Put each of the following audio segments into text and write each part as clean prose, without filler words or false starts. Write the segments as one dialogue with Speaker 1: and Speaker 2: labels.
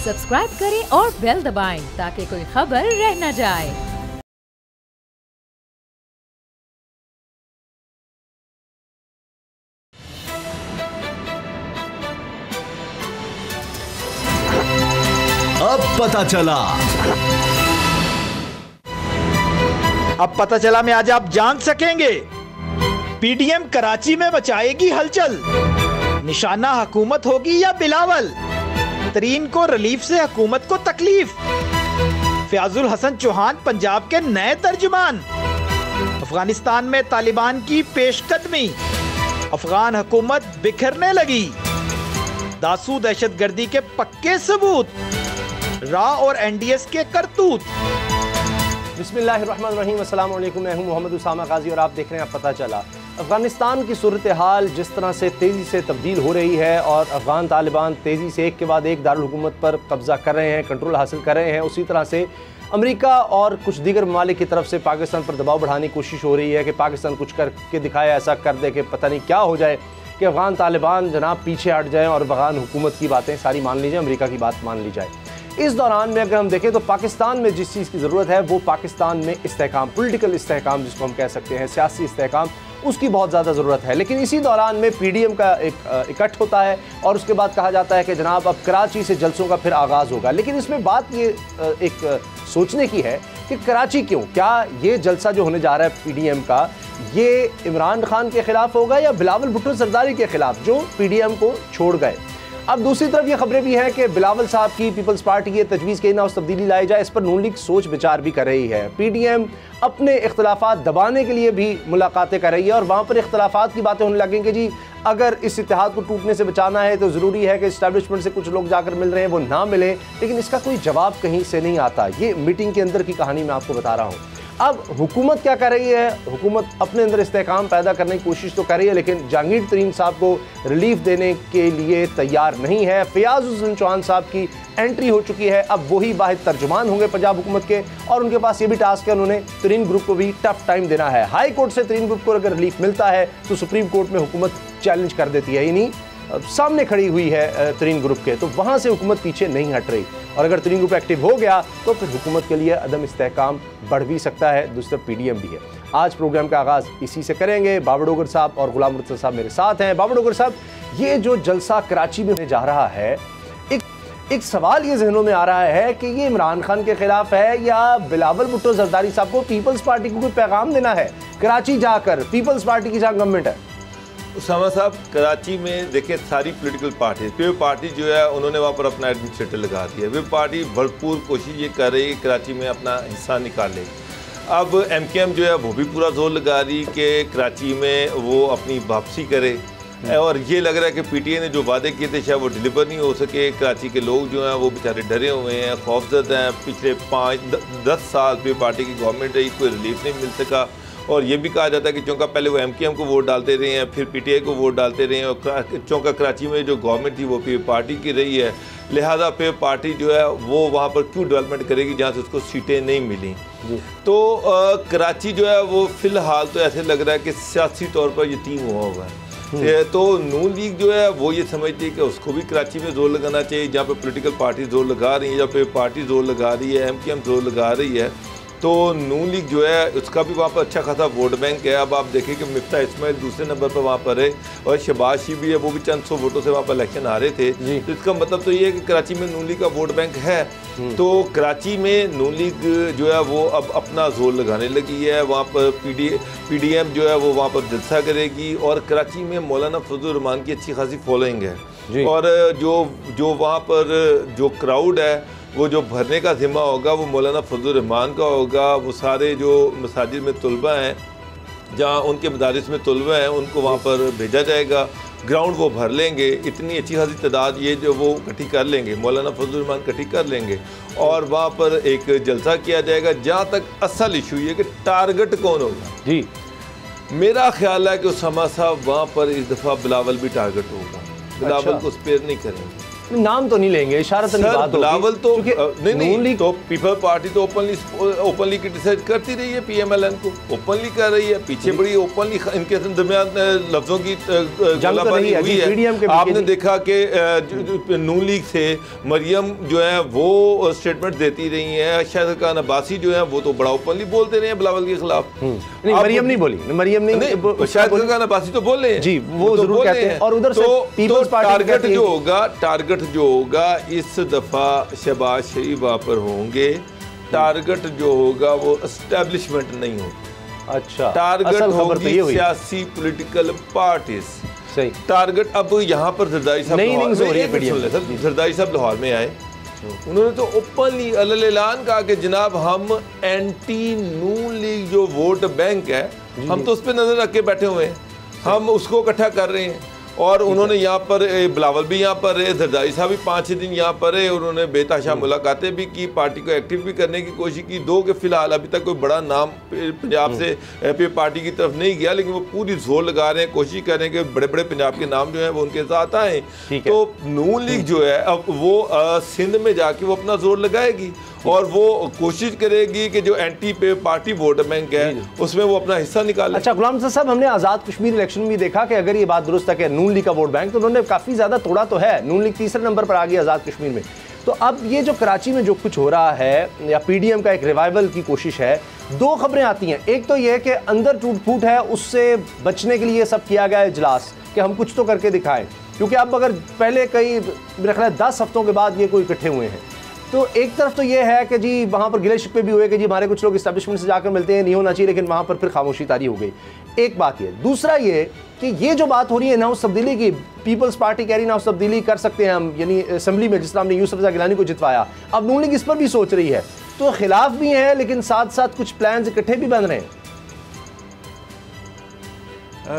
Speaker 1: Subscribe करें और bell दबाएं ताकि कोई खबर रह न जाए।
Speaker 2: अब पता चला में आज आप जान सकेंगे। पीडीएम कराची में मचाएगी हलचल, निशाना हुकूमत होगी या बिलावल। तरीन को रिलीफ से हुकूमत को तकलीफ। फयाजुल हसन चौहान पंजाब के नए तर्जुमान। अफगानिस्तान में तालिबान की पेशकदमी, अफगान हुकूमत बिखरने लगी। दासू दहशतगर्दी के पक्के सबूत, रा और एनडीएस के करतूत।
Speaker 3: बिस्मिल्लाहिर्रहमानिर्रहीम, अस्सलाम वालेकुम। मैं हूं मोहम्मद उसामा गाजी और आप देख रहे हैं पता चला। अफ़गानिस्तान की सूरत हाल जिस तरह से तेज़ी से तब्दील हो रही है और अफ़गान तालिबान तेज़ी से एक के बाद एक दारुल हुकूमत पर कब्ज़ा कर रहे हैं, कंट्रोल हासिल कर रहे हैं, उसी तरह से अमेरिका और कुछ दीगर ममालिक की तरफ से पाकिस्तान पर दबाव बढ़ाने की कोशिश हो रही है कि पाकिस्तान कुछ करके दिखाए, ऐसा कर दे कि पता नहीं क्या हो जाए कि अफ़गान तालिबान जनाब पीछे हट जाएँ और अफ़गान हुकूमत की बातें सारी मान ली जाए, अमेरिका की बात मान ली जाए। इस दौरान में अगर हम देखें तो पाकिस्तान में जिस चीज़ की ज़रूरत है वो पाकिस्तान में इस्तेहकाम, पॉलिटिकल इस्तेहकाम जिसको हम कह सकते हैं, सियासी इस्तेहकाम, उसकी बहुत ज़्यादा ज़रूरत है। लेकिन इसी दौरान में पीडीएम का एक इकट्ठ होता है और उसके बाद कहा जाता है कि जनाब अब कराची से जलसों का फिर आगाज़ होगा। लेकिन इसमें बात ये एक सोचने की है कि कराची क्यों, क्या ये जलसा जो होने जा रहा है पीडीएम का, ये इमरान खान के ख़िलाफ़ होगा या बिलावल भुट्टो ज़रदारी के ख़िलाफ़ जो पीडीएम को छोड़ गए। अब दूसरी तरफ ये खबरें भी हैं कि बिलावल साहब की पीपल्स पार्टी ये तजवीज़ के ना उस तब्दीली लाई जाए, इस पर नून लीग सोच विचार भी कर रही है। पीडीएम अपने इख्तलाफात दबाने के लिए भी मुलाकातें कर रही है और वहाँ पर इख्तलाफात की बातें होने लगेंगी। जी अगर इस इत्तेहाद को टूटने से बचाना है तो ज़रूरी है कि इस्टेब्लिशमेंट से कुछ लोग जाकर मिल रहे हैं वो ना मिले, लेकिन इसका कोई जवाब कहीं से नहीं आता। ये मीटिंग के अंदर की कहानी मैं आपको बता रहा हूँ। अब हुकूमत क्या कर रही है, हुकूमत अपने अंदर इस्तेहकाम पैदा करने की कोशिश तो कर रही है लेकिन जहांगीर तरीन साहब को रिलीफ देने के लिए तैयार नहीं है। फयाजुल हसन चौहान साहब की एंट्री हो चुकी है, अब वही वाहिद तर्जुमान होंगे पंजाब हुकूमत के और उनके पास ये भी टास्क है, उन्होंने तरीन ग्रुप को भी टफ टाइम देना है। हाई कोर्ट से तरीन ग्रुप को अगर रिलीफ मिलता है तो सुप्रीम कोर्ट में हुकूमत चैलेंज कर देती है, यानी सामने खड़ी हुई है तरीन ग्रुप के, तो वहाँ से हुकूमत पीछे नहीं हट रही। और अगर तरीन ग्रुप एक्टिव हो गया तो फिर हुकूमत के लिए अदम इस्तेहकाम बढ़ भी सकता है, दूसरा पीडीएम भी है। आज प्रोग्राम का आगाज़ इसी से करेंगे। बाबर डोगर साहब और गुलाम मुर्तज़ा साहब मेरे साथ हैं। बाबर डोगर साहब, ये जो जलसा कराची में होने जा रहा है, एक सवाल ये जहनों में आ रहा है कि ये इमरान खान के खिलाफ है या बिलावल भुट्टो ज़रदारी साहब को पीपल्स पार्टी को कोई पैगाम देना है कराची जाकर, पीपल्स पार्टी की जहाँ गवर्नमेंट है।
Speaker 4: उसामा साहब, कराची में देखिए सारी पॉलिटिकल पार्टी, पीपल पार्टी जो है उन्होंने वहाँ पर अपना एडमिनिस्ट्रेटर लगा दिया। वे पार्टी भरपूर कोशिश ये कर रही है कराची में अपना हिस्सा निकाले। अब एमकेएम जो है वो भी पूरा जोर लगा रही कि कराची में वो अपनी वापसी करे और ये लग रहा है कि पीटीए ने जो वादे किए थे शायद वो डिलीवर नहीं हो सके। कराची के लोग जो हैं वो बेचारे डरे हुए हैं, खौफजदा हैं। पिछले 5-10 साल पीपल पार्टी की गवर्नमेंट रही, कोई रिलीफ नहीं मिल सका। और ये भी कहा जाता है कि चूँकि पहले वो एमकेएम को वोट डालते रहे हैं, फिर पीटीआई को वोट डालते रहे हैं और चूँकि कराची में जो गवर्नमेंट थी वो पीपल पार्टी की रही है, लिहाजा पीपल पार्टी जो है वो वहाँ पर क्यों डेवलपमेंट करेगी जहाँ से उसको सीटें नहीं मिली। तो कराची जो है वो फ़िलहाल तो ऐसे लग रहा है कि सियासी तौर पर यतीम हुआ हुआ है। तो नून लीग जो है वो ये समझती है कि उसको भी कराची में जोर लगाना चाहिए, जहाँ पर पोलिटिकल पार्टी जोर लगा रही है, जहाँ पे पार्टी जोर लगा रही है, एमकेएम जोर लगा रही है। तो नून लीग जो है उसका भी वहाँ पर अच्छा खासा वोट बैंक है। अब आप देखें कि मिफ्ता इस्माइल दूसरे नंबर पर वहाँ पर है और शहबाज शी भी है, वो भी चंद 100 वोटों से वहाँ पर इलेक्शन हारे थे। तो इसका मतलब तो ये है कि कराची में नून लीग का वोट बैंक है। तो कराची में नून लीग जो है वो अब अपना जोर लगाने लगी है। वहाँ पर पीडीएम जो है वो वहाँ पर जलसा करेगी और कराची में मौलाना फजल रहमान की अच्छी खासी फॉलोइंग है और जो वहाँ पर जो क्राउड है वो जो भरने का ज़िम्मा होगा वो मौलाना फजल रहमान का होगा। वो सारे जो मसाजिद में तलबा हैं, जहाँ उनके मदारिस में तलबा हैं, उनको वहाँ पर भेजा जाएगा। ग्राउंड वो भर लेंगे, इतनी अच्छी खासी तादाद ये जो वो इकट्ठी कर लेंगे, मौलाना फजल रहमान इकट्ठी कर लेंगे और वहाँ पर एक जलसा किया जाएगा। जहाँ तक असल इशू ये कि टारगेट कौन होगा। जी मेरा ख्याल है कि उसामा साहब वहाँ पर इस दफ़ा बिलावल भी टारगेट होगा। बिलावल को स्पेयर नहीं करेंगे।
Speaker 3: नाम तो नहीं लेंगे, इशारतन बात होगी।
Speaker 4: बिलावल तो नहीं, तो पीपल पार्टी तो ओपनली क्रिटिसाइज करती रही है पीएमएलएन को, ओपनली कर रही है, पीछे बड़ी ओपनली इनके दरमियान लफ्जों की गोलाबारी हुई है। आपने देखा कि नून लीग से मरियम जो है वो स्टेटमेंट देती रही है, शाहिद खान अब्बासी जो है वो तो बड़ा ओपनली बोलते रहे हैं बिलावल के खिलाफ।
Speaker 3: मरियम नहीं बोली, मरियम नहीं,
Speaker 4: शाहिद खान अब्बासी तो बोल रहे हैं
Speaker 3: जी, वो जरूर कहते हैं। और उधर से पीपल्स पार्टी
Speaker 4: टारगेट जो होगा इस दफा शहबाज शरीफ पर होंगे, टारगेट जो होगा वो एस्टेब्लिशमेंट नहीं होगा।
Speaker 3: अच्छा,
Speaker 4: टारगेट होगी सियासी पॉलिटिकल पार्टीज।
Speaker 3: सही
Speaker 4: टारगेट। अब यहाँ पर जरदारी साहब लाहौर में आए, उन्होंने तो ओपनली अलग-ऐलान कहा कि जनाब हम एंटी नून लीग जो वोट बैंक है हम तो उस पर नजर रख के बैठे हुए हैं, हम उसको इकट्ठा कर रहे हैं। और उन्होंने यहाँ पर बिलावल भी यहाँ पर रहे, जरदारी साहब भी 5-6 दिन यहाँ पर रहे, उन्होंने बेतहाशा मुलाकातें भी की, पार्टी को एक्टिव भी करने की कोशिश की। दो के फिलहाल अभी तक कोई बड़ा नाम पंजाब से पार्टी की तरफ नहीं गया, लेकिन वो पूरी जोर लगा रहे हैं, कोशिश कर रहे हैं कि बड़े बड़े पंजाब के नाम जो है वो उनके साथ आए। तो नून लीग जो है अब वो सिंध में जाके वो अपना जोर लगाएगी और वो कोशिश करेगी कि जो एंटी पे पार्टी वोट बैंक है उसमें वो अपना हिस्सा निकाले।
Speaker 3: अच्छा गुलाम साहब, हमने आज़ाद कश्मीर इलेक्शन में देखा कि अगर ये बात दुरुस्त है कि नून लीग का वोट बैंक, तो उन्होंने काफ़ी ज़्यादा तोड़ा तो है, नून लीग तीसरे नंबर पर आ गई आज़ाद कश्मीर में। तो अब ये जो कराची में जो कुछ हो रहा है या पीडीएम का एक रिवाइवल की कोशिश है, दो खबरें आती हैं। एक तो ये है कि अंदर टूट फूट है, उससे बचने के लिए सब किया गया है इजलास कि हम कुछ तो करके दिखाएं, क्योंकि अब अगर पहले कई मेरे ख्याल 10 हफ्तों के बाद ये कोई इकट्ठे हुए हैं, तो एक तरफ तो ये है कि जी वहाँ पर गिले शिकवे भी हुए कि जी हमारे कुछ लोग इस्टेब्लिशमेंट से जाकर मिलते हैं, नहीं होना चाहिए, लेकिन वहाँ पर फिर खामोशी तारी हो गई। एक बात ये, दूसरा ये कि ये जो बात हो रही है नाउस तब्दीली की, पीपल्स पार्टी कह रही नाउस तब्दीली कर सकते हैं हम, यानी असेंबली में जिस तरह हमने यूसुफ रज़ा गिलानी को जितवाया, अब नून लीग इस पर भी सोच रही है, तो खिलाफ भी है लेकिन साथ साथ कुछ प्लान इकट्ठे भी बन रहे हैं।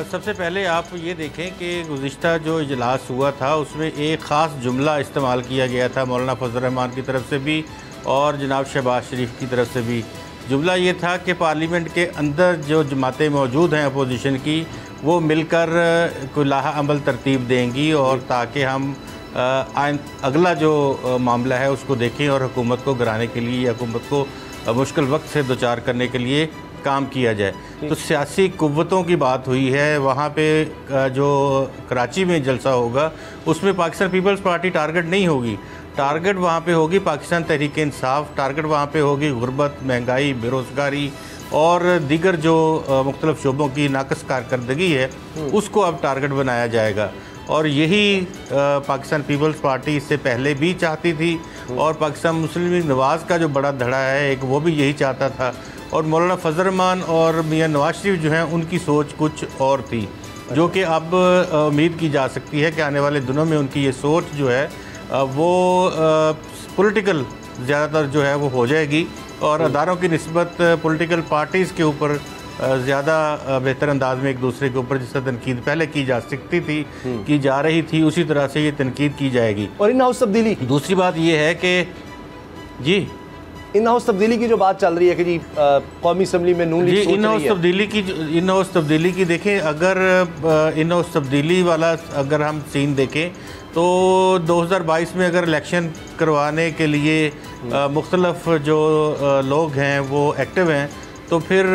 Speaker 5: सबसे पहले आप ये देखें कि गुज़िश्ता जो इजलास हुआ था उसमें एक ख़ास जुमला इस्तेमाल किया गया था मौलाना फजल रहमान की तरफ से भी और जनाब शहबाज शरीफ की तरफ से भी। जुमला ये था कि पार्लियामेंट के अंदर जो जमातें मौजूद हैं अपोजिशन की, वो मिलकर कोई लाहा अमल तरतीब देंगी और ताकि हम अगला जो मामला है उसको देखें और हुकूमत को गिराने के लिए या हुकूमत को मुश्किल वक्त से दो चार करने के लिए काम किया जाए। तो सियासी कुव्वतों की बात हुई है। वहाँ पे जो कराची में जलसा होगा उसमें पाकिस्तान पीपल्स पार्टी टारगेट नहीं होगी, टारगेट वहाँ पे होगी पाकिस्तान तहरीक इंसाफ, टारगेट वहाँ पे होगी गुर्बत, महंगाई, बेरोज़गारी और दीगर जो मुख्तलिफ शोबों की नाकस कारकर्दगी है उसको अब टारगेट बनाया जाएगा। और यही पाकिस्तान पीपल्स पार्टी इससे पहले भी चाहती थी और पाकिस्तान मुस्लिम लीग नवाज़ का जो बड़ा धड़ा है एक, वो भी यही चाहता था। और मौलाना फजल रहमान और मियां नवाज शरीफ जो हैं उनकी सोच कुछ और थी, जो कि अब उम्मीद की जा सकती है कि आने वाले दिनों में उनकी ये सोच जो है वो पॉलिटिकल ज़्यादातर जो है वो हो जाएगी और अदारों की निस्बत पॉलिटिकल पार्टीज़ के ऊपर ज़्यादा बेहतर अंदाज में एक दूसरे के ऊपर जिससे तनकीद पहले की जा सकती थी, की जा रही थी, उसी तरह से ये तनकीद की जाएगी।
Speaker 3: और इन हाउस तब्दीली,
Speaker 5: दूसरी बात ये है कि जी
Speaker 3: इन हाउस तब्दीली की जो बात चल रही है कि जी कौमी असम्बली में नून लीग सोच रही है,
Speaker 5: इन हाउस तब्दीली की देखें, अगर इन हाउस तब्दीली वाला अगर हम सीन देखें तो 2022 में अगर इलेक्शन करवाने के लिए मुख्तलफ जो लोग हैं वो एक्टिव हैं, तो फिर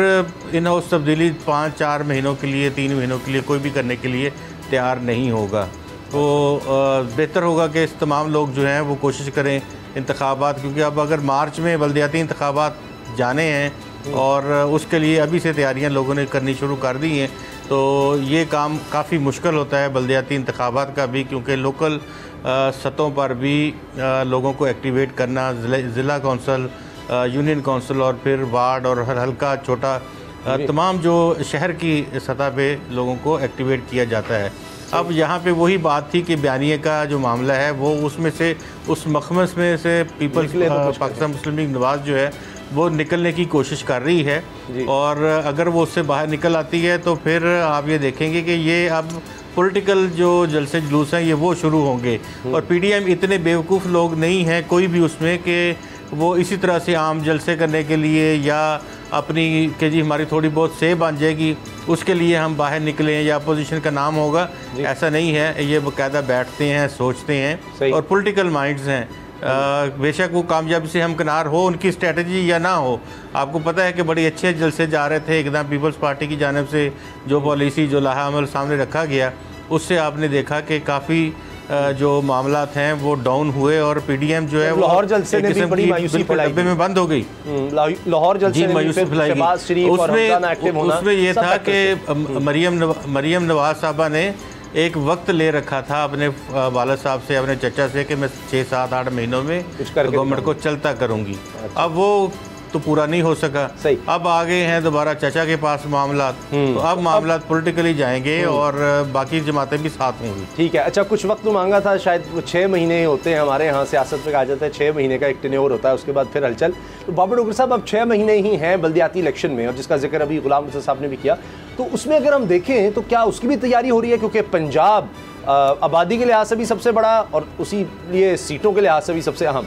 Speaker 5: इन हाउस तब्दीली 5-4 महीनों के लिए, 3 महीनों के लिए कोई भी करने के लिए तैयार नहीं होगा। तो बेहतर होगा कि इस तमाम लोग जो हैं वो कोशिश करें इंतखाबात, क्योंकि अब अगर मार्च में बल्दियाती इंतखाबात जाने हैं और उसके लिए अभी से तैयारियां लोगों ने करनी शुरू कर दी हैं, तो ये काम काफ़ी मुश्किल होता है बल्दियाती इंतखाबात का भी, क्योंकि लोकल सतहों पर भी लोगों को एक्टिवेट करना, ज़िला कौंसल, यूनियन कौंसिल और फिर वार्ड और हर हल्का छोटा तमाम जो शहर की सतह पे लोगों को एक्टिवेट किया जाता है। अब यहाँ पे वही बात थी कि बयानिए का जो मामला है वो उसमें से, उस मखमस में से पीपल्स पाकिस्तान मुस्लिम लीग नवाज़ जो है वो निकलने की कोशिश कर रही है, और अगर वो उससे बाहर निकल आती है तो फिर आप ये देखेंगे कि ये अब पॉलिटिकल जो जलसे जुलूस हैं ये वो शुरू होंगे। और पीडीएम इतने बेवकूफ़ लोग नहीं हैं कोई भी उसमें कि वो इसी तरह से आम जलसे करने के लिए या अपनी कि जी हमारी थोड़ी बहुत सेह बन जाएगी उसके लिए हम बाहर निकलें या अपोजिशन का नाम होगा, ऐसा नहीं है। ये बाकायदा बैठते हैं, सोचते हैं और पॉलिटिकल माइंड्स हैं। बेशक वो कामयाबी से हमकिनार हो उनकी स्ट्रेटजी या ना हो। आपको पता है कि बड़ी अच्छे जलसे जा रहे थे एकदम पीपल्स पार्टी की जानिब से जो पॉलिसी जो लाहा अमल सामने रखा गया, उससे आपने देखा कि काफ़ी जो मामलात हैं वो डाउन हुए और पीडीएम जो है वो
Speaker 3: लाहौर जलसे ने भी बड़ी मायूसी फैलाई,
Speaker 5: डब्बे में बंद हो गई।
Speaker 3: लाहौर जलसे ने
Speaker 5: मायूसी फैलाई। उसमें ये था कि मरियम नवाज साहबा ने एक वक्त ले रखा था अपने वालिद साहब से, अपने चचा से कि मैं 6, 7, 8 महीनों में गवर्नमेंट को चलता करूँगी। अब वो तो पूरा नहीं हो सका।
Speaker 3: सही।
Speaker 5: अब आ गए हैं दोबारा चचा के पास मामला, तो अब मामला पॉलिटिकली जाएंगे और बाकी जमातें भी साथ होंगी।
Speaker 3: ठीक है। अच्छा, कुछ वक्त मांगा था, शायद वो 6 महीने होते हैं हमारे यहाँ सियासत में, कहा जाता है 6 महीने का एक टेन्योर होता है, उसके बाद फिर हलचल। तो बाबर डोगर साहब अब 6 महीने ही हैं बल्दियाती इलेक्शन में, और जिसका जिक्र अभी गुलाम रसूल साहब ने भी किया, तो उसमें अगर हम देखें तो क्या उसकी भी तैयारी हो रही है? क्योंकि पंजाब आबादी के लिहाज से भी सबसे बड़ा और उसी लिए सीटों के लिहाज से भी सबसे अहम,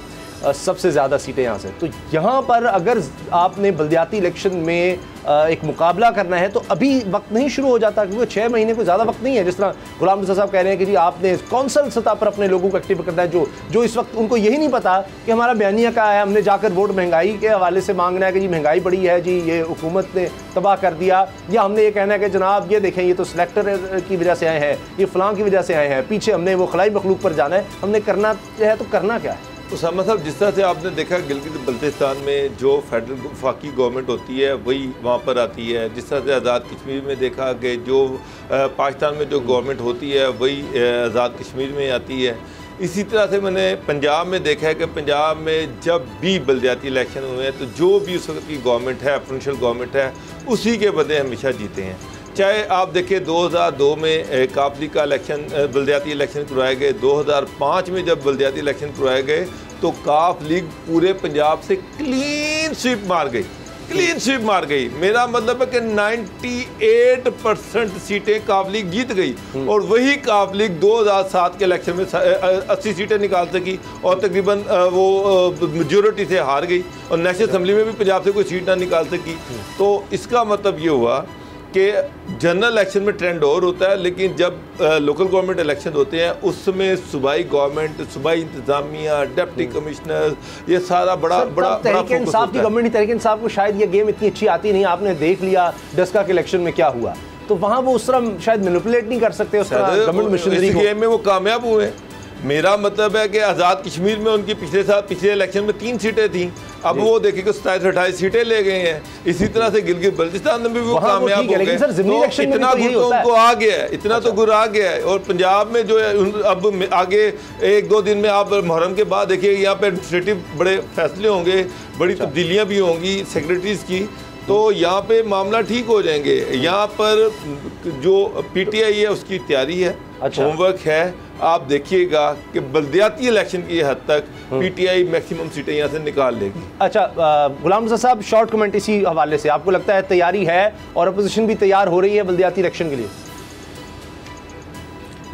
Speaker 3: सबसे ज़्यादा सीटें यहाँ से, तो यहाँ पर अगर आपने बल्दियाती इलेक्शन में एक मुकाबला करना है तो अभी वक्त नहीं शुरू हो जाता? क्योंकि 6 महीने कोई ज़्यादा वक्त नहीं है। जिस तरह गुलाम रसूल साहब कह रहे हैं कि जी आपने कौंसल सतह पर अपने लोगों को एक्टिव करना है, जो इस वक्त उनको यही नहीं पता कि हमारा बयानिया क्या है, हमने जाकर वोट महंगाई के हवाले से मांगना है कि जी महंगाई बढ़ी है, जी ये हुकूमत ने तबाह कर दिया, या हमने ये कहना है कि जनाब ये देखें ये तो सिलेक्टर की वजह से आए हैं, ये फ़लाँ की वजह से आए हैं, पीछे हमने वो खलाई मखलूक पर जाना है, हमने करना है तो करना क्या है?
Speaker 4: उसामा साहब, जिस तरह से आपने देखा गिलगित बल्तिस्तान में जो फेडरल वफाकी गवर्नमेंट होती है वही वहाँ पर आती है, जिस तरह से आज़ाद कश्मीर में देखा कि जो पाकिस्तान में जो गवर्नमेंट होती है वही आज़ाद कश्मीर में आती है, इसी तरह से मैंने पंजाब में देखा है कि पंजाब में जब भी बल्दियाती इलेक्शन हुए हैं तो जो भी उस वक्त की गवर्नमेंट है, प्रोविंशियल गवर्नमेंट है, उसी के बदले हमेशा जीते हैं। चाहे आप देखिए 2002 में काफली का इलेक्शन, बल्दियाती इलेक्शन करवाए गए, 2005 में जब बल्दियाती इलेक्शन करवाए गए तो काफ लीग पूरे पंजाब से क्लीन स्वीप मार गई, क्लीन स्वीप मार गई। मेरा मतलब है कि 98% सीटें काफ लीग जीत गई, और वही काफ लीग 2007 के इलेक्शन में 80 सीटें निकाल सकी और तकरीबन वो मेजोरिटी से हार गई, और नेशनल असम्बली में भी पंजाब से कोई सीट ना निकाल सकी। तो इसका मतलब ये हुआ कि जनरल इलेक्शन में ट्रेंड और होता है, लेकिन जब लोकल गवर्नमेंट इलेक्शन होते हैं उसमें सूबाई गवर्नमेंट, सूबाई इंतजामिया, डिप्टी कमिश्नर, ये सारा बड़ा
Speaker 3: तहरीक इंसाफ की गवर्नमेंट, तहरीक इंसाफ को शायद ये गेम इतनी अच्छी आती नहीं। आपने देख लिया डस्का के इलेक्शन में क्या हुआ, तो वहाँ वो उस तरह शायद मैनिपुलेट नहीं कर सकते उस तरह गवर्नमेंट मशीनरी को।
Speaker 4: गेम में वो कामयाब हुए। मेरा मतलब है कि आज़ाद कश्मीर में उनकी पिछले इलेक्शन में 3 सीटें थीं, अब वो देखिए कि 27-28 सीटें ले गए हैं। इसी तरह से गिलगित बल्तिस्तान में भी वो कामयाब हो गए। तो इतना गुर तो उनको आ गया है, इतना तो गुर आ गया है। और पंजाब में जो है अब आगे 1-2 दिन में आप मुहर्रम के बाद देखिए यहाँ पे एडमिनिस्ट्रेटिव बड़े फैसले होंगे, बड़ी तब्दीलियाँ भी होंगी सेक्रेटरीज की, तो यहाँ पे मामला ठीक हो जाएंगे। यहाँ पर जो पीटीआई है उसकी तैयारी है, होमवर्क है। आप देखिएगा कि बल्दियाती इलेक्शन की हद तक पीटीआई मैक्सिमम सीटें यहाँ से निकाल लेगी।
Speaker 3: अच्छा, गुलाम रसूल साहब, शॉर्ट कमेंट इसी हवाले से, आपको लगता है तैयारी है और अपोजिशन भी तैयार हो रही है बल्दियाती इलेक्शन के लिए?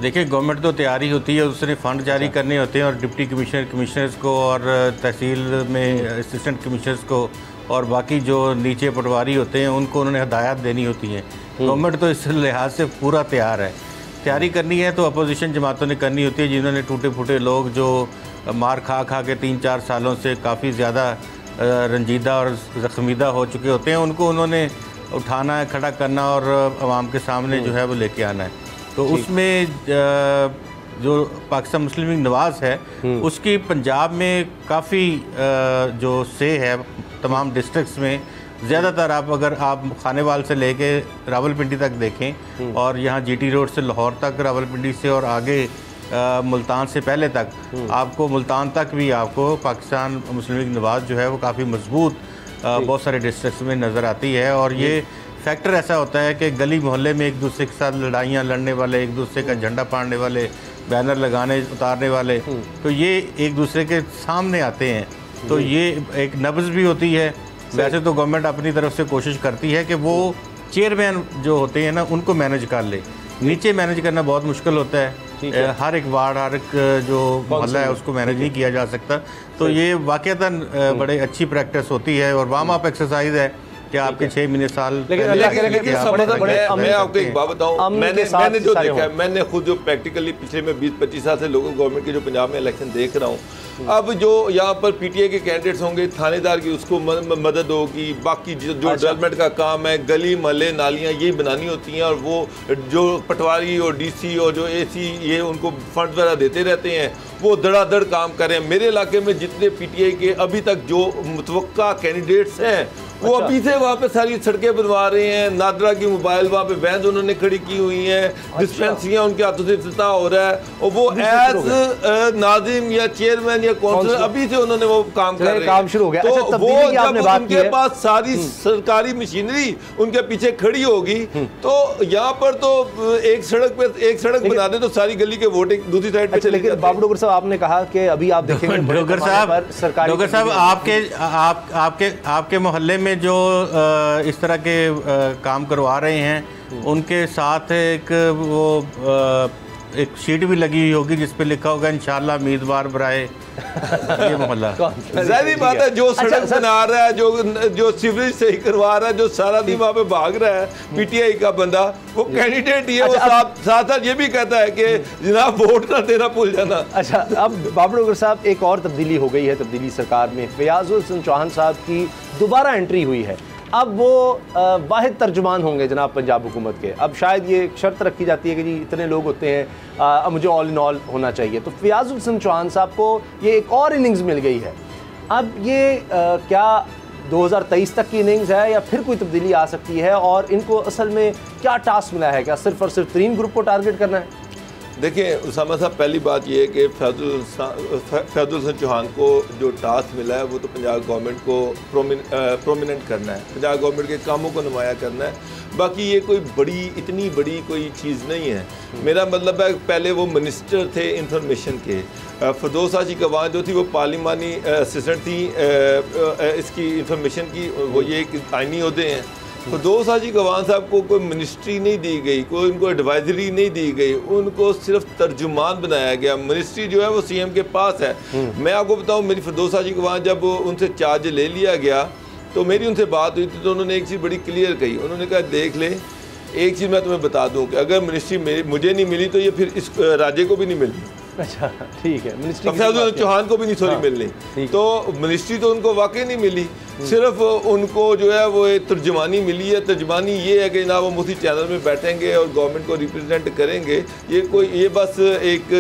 Speaker 5: देखिए, गवर्नमेंट तो तैयारी होती है, उसने फंड जारी करने होते हैं और डिप्टी कमिश्नर्स को और तहसील में असिस्टेंट कमिश्नर्स को और बाकी जो नीचे पटवारी होते हैं उनको उन्होंने हदायत देनी होती है। गवर्नमेंट तो इस लिहाज से पूरा तैयार है। तैयारी करनी है तो अपोजिशन जमातों ने करनी होती है, जिन्होंने टूटे फूटे लोग जो मार खा के 3-4 सालों से काफ़ी ज़्यादा रंजीदा और ज़ख्मीदा हो चुके होते हैं, उनको उन्होंने उठाना है, खड़ा करना और आवाम के सामने जो है वो लेके आना है। तो उसमें जो पाकिस्तान मुस्लिम लीग नवाज़ है उसकी पंजाब में काफ़ी जो से है तमाम डिस्ट्रिक्ट्स में, ज़्यादातर अगर आप खानेवाल से लेके रावलपिंडी तक देखें और यहाँ जीटी रोड से लाहौर तक, रावलपिंडी से और आगे मुल्तान से पहले तक, आपको मुल्तान तक भी आपको पाकिस्तान मुस्लिम लीग नवाज़ जो है वो काफ़ी मजबूत बहुत सारे डिस्ट्रिक्ट्स में नज़र आती है। और ये फैक्टर ऐसा होता है कि गली मोहल्ले में एक दूसरे के साथ लड़ाइयाँ लड़ने वाले, एक दूसरे का झंडा फाड़ने वाले, बैनर लगाने उतारने वाले, तो ये एक दूसरे के सामने आते हैं, तो ये एक नब्ज़ भी होती है। वैसे तो गवर्नमेंट अपनी तरफ से कोशिश करती है कि वो चेयरमैन जो होते हैं ना उनको मैनेज कर ले, नीचे मैनेज करना बहुत मुश्किल होता है। हर एक वार्ड, हर एक जो मोहल्ला है उसको मैनेज नहीं किया जा सकता। तो ये वाकईतन बड़े अच्छी प्रैक्टिस होती है और वार्म अप एक्सरसाइज है कि आपके 6 महीने साल।
Speaker 4: लेकिन मैं आपको एक बात बताऊं, मैंने जो देखा है, मैंने खुद जो प्रैक्टिकली पिछले में 20-25 साल से लोकल गवर्नमेंट के जो पंजाब में इलेक्शन देख रहा हूँ, अब जो यहाँ पर पीटीआई के कैंडिडेट्स होंगे, थानेदार की उसको मदद होगी, बाकी जो डेवलपमेंट का काम है, गली महल्ले नालियाँ यही बनानी होती हैं, और वो जो पटवारी और डीसी और जो एसी ये उनको फंड वगैरह देते रहते हैं, वो धड़ाधड़ काम करें। मेरे इलाके में जितने पीटीआई के अभी तक जो मुतवक्का कैंडिडेट्स हैं वो अभी से वहाँ पे सारी सड़कें बनवा रहे हैं। नादरा की मोबाइल वहाँ पे वैन उन्होंने खड़ी की हुई हैं, डिस्पेंसरियाँ उनके हाथों से इफ्तिताह हो रहा है, और वो एज नाजिम या चेयरमैन या काउंसलर अभी से उन्होंने वो काम कर रहे हैं, काम शुरू हो गया। तो अच्छा, वो जब उनके पास सारी सरकारी मशीनरी उनके पीछे खड़ी होगी, तो यहाँ पर तो एक सड़क बना दे तो सारी गली के वोट दूसरी साइड पे।
Speaker 3: लेकिन बाबू डोगर साहब, आपने कहा कि अभी आप देखेंगे
Speaker 5: डोगर साहब आपके मोहल्ले में जो इस तरह के काम करवा रहे हैं, उनके साथ एक शीट भी लगी हुई होगी जिस पे लिखा होगा इंशाल्लाह उम्मीदवार बराए ये मोहल्ला।
Speaker 4: जाहिर बात है, जो सड़क बना रहा है, जो सीवरेज सही करवा रहा है, जो सारा दिन वहाँ पे भाग रहा है पीटीआई का बंदा, वो कैंडिडेट ही है। वो साथ साथ ये भी कहता है कि जनाब वोट ना देना भूल जाना।
Speaker 3: अच्छा, अब बाबू डोगर साहब, एक और तब्दीली हो गई है तब्दीली सरकार में। फयाजुल हसन चौहान साहब की दोबारा एंट्री हुई है। अब वो वाहिद तर्जुमान होंगे जनाब पंजाब हुकूमत के। अब शायद ये शर्त रखी जाती है कि जी इतने लोग होते हैं, मुझे ऑल इन ऑल होना चाहिए। तो फयाजुल हसन चौहान साहब को ये एक और इनिंग्स मिल गई है। अब ये क्या 2023 तक की इनिंग्स है या फिर कोई तब्दीली आ सकती है? और इनको असल में क्या टास्क मिला है? क्या सिर्फ और सिर्फ 3 ग्रुप को टारगेट करना है?
Speaker 4: देखिए उसामा साहब, पहली बात ये है कि फयाजुल हसन चौहान को जो टास्क मिला है वो तो पंजाब गवर्नमेंट को प्रोमिनेंट करना है, पंजाब गवर्नमेंट के कामों को नुमाया करना है। बाकी ये कोई इतनी बड़ी कोई चीज़ नहीं है। मेरा मतलब है, पहले वो मिनिस्टर थे इंफॉर्मेशन के, फिरदौस हाजी कवान जो थी वो पार्लिमानी असिस्टेंट थी इसकी इंफॉर्मेशन की, वो ये एक आइनी ओहदे हैं। फिरदौस हाजी कवान साहब को कोई मिनिस्ट्री नहीं दी गई, कोई उनको एडवाइजरी नहीं दी गई, उनको सिर्फ तर्जुमान बनाया गया। मिनिस्ट्री जो है वो सीएम के पास है। मैं आपको बताऊं, मेरी फिरदौस हाजी कवान जब उनसे चार्ज ले लिया गया तो मेरी उनसे बात हुई थी, तो उन्होंने एक चीज़ बड़ी क्लियर कही। उन्होंने कहा, देख ले, एक चीज़ मैं तुम्हें बता दूँ कि अगर मिनिस्ट्री मुझे नहीं मिली तो ये फिर इस राज्य को भी नहीं मिलनी।
Speaker 3: अच्छा, ठीक है। मिनिस्ट्री
Speaker 4: चौहान को भी नहीं सॉरी मिलनी, तो मिनिस्ट्री तो उनको वाकई नहीं मिली, सिर्फ उनको जो है वो एक तर्जुमानी मिली है। तर्जुमानी ये है कि ना वो मुफ्ती चैनल में बैठेंगे और गवर्नमेंट को रिप्रेजेंट करेंगे। ये बस एक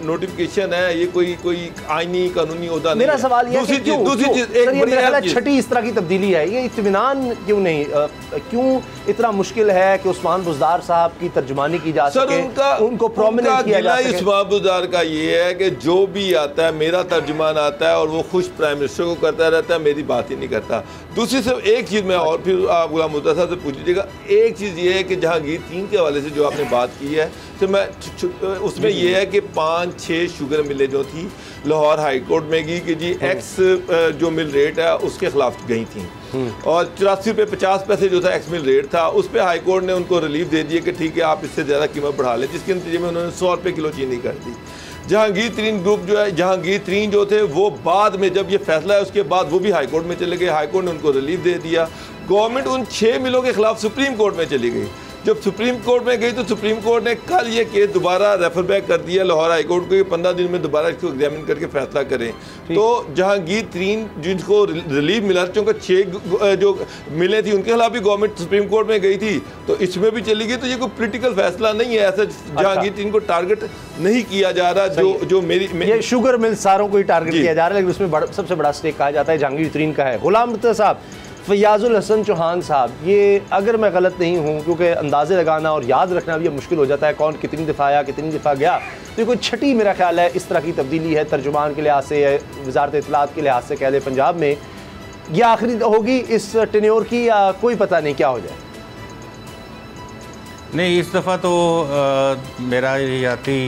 Speaker 4: नोटिफिकेशन है, ये कोई आईनी कानूनी ओहदा नहीं।
Speaker 3: मेरा सवाल ये है कि दूसरी चीज एक छठी इस तरह की तब्दीली है, ये इत्मीनान क्यों नहीं, क्यों इतना मुश्किल है कि उस्मान बुज़दार साहब की तर्जुमानी की जा सके, उनको प्रोमिनेंट किया जा सके?
Speaker 4: उस्मान बुज़दार का ये है कि जो भी आता है मेरा तर्जुमान आता है और वो खुश प्राइम मिनिस्टर को करता रहता है, मेरी बात ही नहीं करता। दूसरी सिर्फ एक चीज़ मैं और फिर आप गुलाम मुर्तज़ा साहब से पूछ लीजिएगा, एक चीज़ ये है कि जहांगीर 3 के हवाले से जो आपने बात की है, तो मैं उसमें ये है कि 5-6 शुगर मिलें जो थी लाहौर हाई कोर्ट में गई कि जी एक्स जो मिल रेट है उसके खिलाफ गई थी, और 84 रुपये 50 पैसे जो था एक्स मिल रेट था, उस पर हाई कोर्ट ने उनको रिलीफ दे दिया कि ठीक है आप इससे ज़्यादा कीमत बढ़ा लें, जिसके नतीजे में उन्होंने 100 रुपये किलो चीनी कर दी। जहांगीर 3 ग्रुप जो है, जहांगीर 3 जो थे वो बाद में जब ये फैसला है उसके बाद वो भी हाई कोर्ट में चले गए, हाई कोर्ट ने उनको रिलीफ दे दिया। गवर्नमेंट उन 6 मिलों के खिलाफ सुप्रीम कोर्ट में चली गई। जब सुप्रीम कोर्ट में गई तो सुप्रीम कोर्ट ने कल ये केस दोबारा रेफर बैक कर दिया लाहौर हाई कोर्ट को कि 15 दिन में दोबारा इसको एग्जामिन करके फैसला करें। तो जहांगीर 3 जिनको रिलीफ मिला, चूँकि 6 जो मिले थी उनके खिलाफ भी गवर्नमेंट सुप्रीम कोर्ट में गई थी, तो इसमें भी चली गई। तो ये कोई पॉलिटिकल फैसला नहीं है, ऐसा जहांगीर 3 को टारगेट नहीं किया जा रहा। जो मेरी शुगर
Speaker 3: मिल सारों को ही टारगेट किया जा रहा है, लेकिन उसमें सबसे बड़ा स्टेक कहा जाता है जहांगीर 3 का है। गुलाम मुर्तज़ा साहब, फयाजुल हसन चौहान साहब, ये अगर मैं गलत नहीं हूँ, क्योंकि अंदाज़े लगाना और याद रखना भी मुश्किल हो जाता है कौन कितनी दफ़ा आया कितनी दफ़ा गया, तो ये कोई छठी मेरा ख्याल है इस तरह की तब्दीली है तर्जुमान के लिहाज से, वज़ारत इत्तलात के लिहाज से कह दे पंजाब में। यह आखिरी होगी इस टेन्योर की या कोई पता नहीं क्या हो जाए?
Speaker 5: नहीं, इस दफ़ा तो मेरा याती